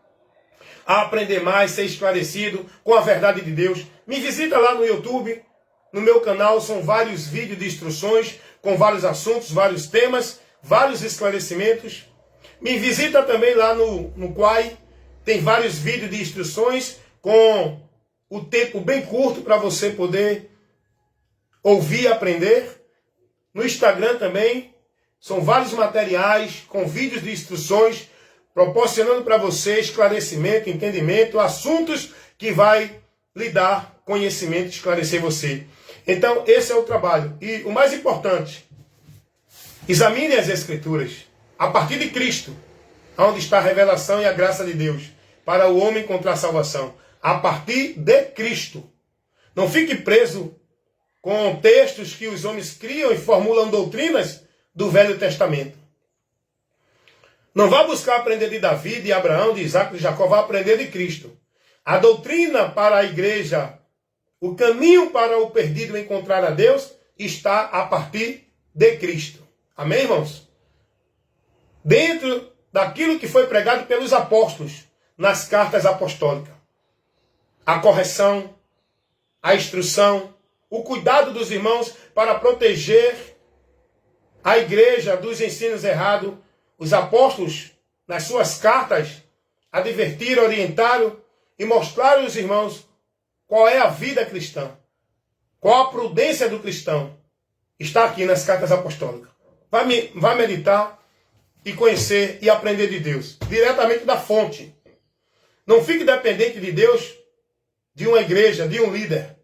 a aprender mais, ser esclarecido com a verdade de Deus. Me visita lá no YouTube, no meu canal, são vários vídeos de instruções, com vários assuntos, vários temas, vários esclarecimentos. Me visita também lá no Quai, tem vários vídeos de instruções, com o tempo bem curto para você poder ouvir e aprender. No Instagram também, são vários materiais, com vídeos de instruções, proporcionando para você esclarecimento, entendimento, assuntos que vai lhe dar conhecimento, esclarecer você. Então, esse é o trabalho. E o mais importante, examine as Escrituras, a partir de Cristo, onde está a revelação e a graça de Deus, para o homem encontrar salvação. A partir de Cristo. Não fique preso com textos que os homens criam e formulam doutrinas do Velho Testamento. Não vá buscar aprender de Davi, de Abraão, de Isaac, de Jacó. Vá aprender de Cristo. A doutrina para a igreja, o caminho para o perdido encontrar a Deus, está a partir de Cristo. Amém, irmãos? Dentro daquilo que foi pregado pelos apóstolos nas cartas apostólicas. A correção, a instrução, o cuidado dos irmãos para proteger a igreja dos ensinos errados. Os apóstolos, nas suas cartas, advertiram, orientaram e mostrar aos irmãos qual é a vida cristã, qual a prudência do cristão. Está aqui nas cartas apostólicas. Vai meditar e conhecer e aprender de Deus, diretamente da fonte. Não fique dependente de Deus, de uma igreja, de um líder.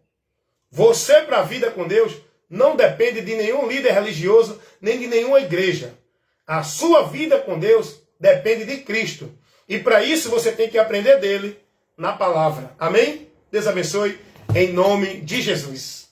Você, para a vida com Deus, não depende de nenhum líder religioso, nem de nenhuma igreja. A sua vida com Deus depende de Cristo. E para isso você tem que aprender dele na palavra. Amém? Deus abençoe, em nome de Jesus.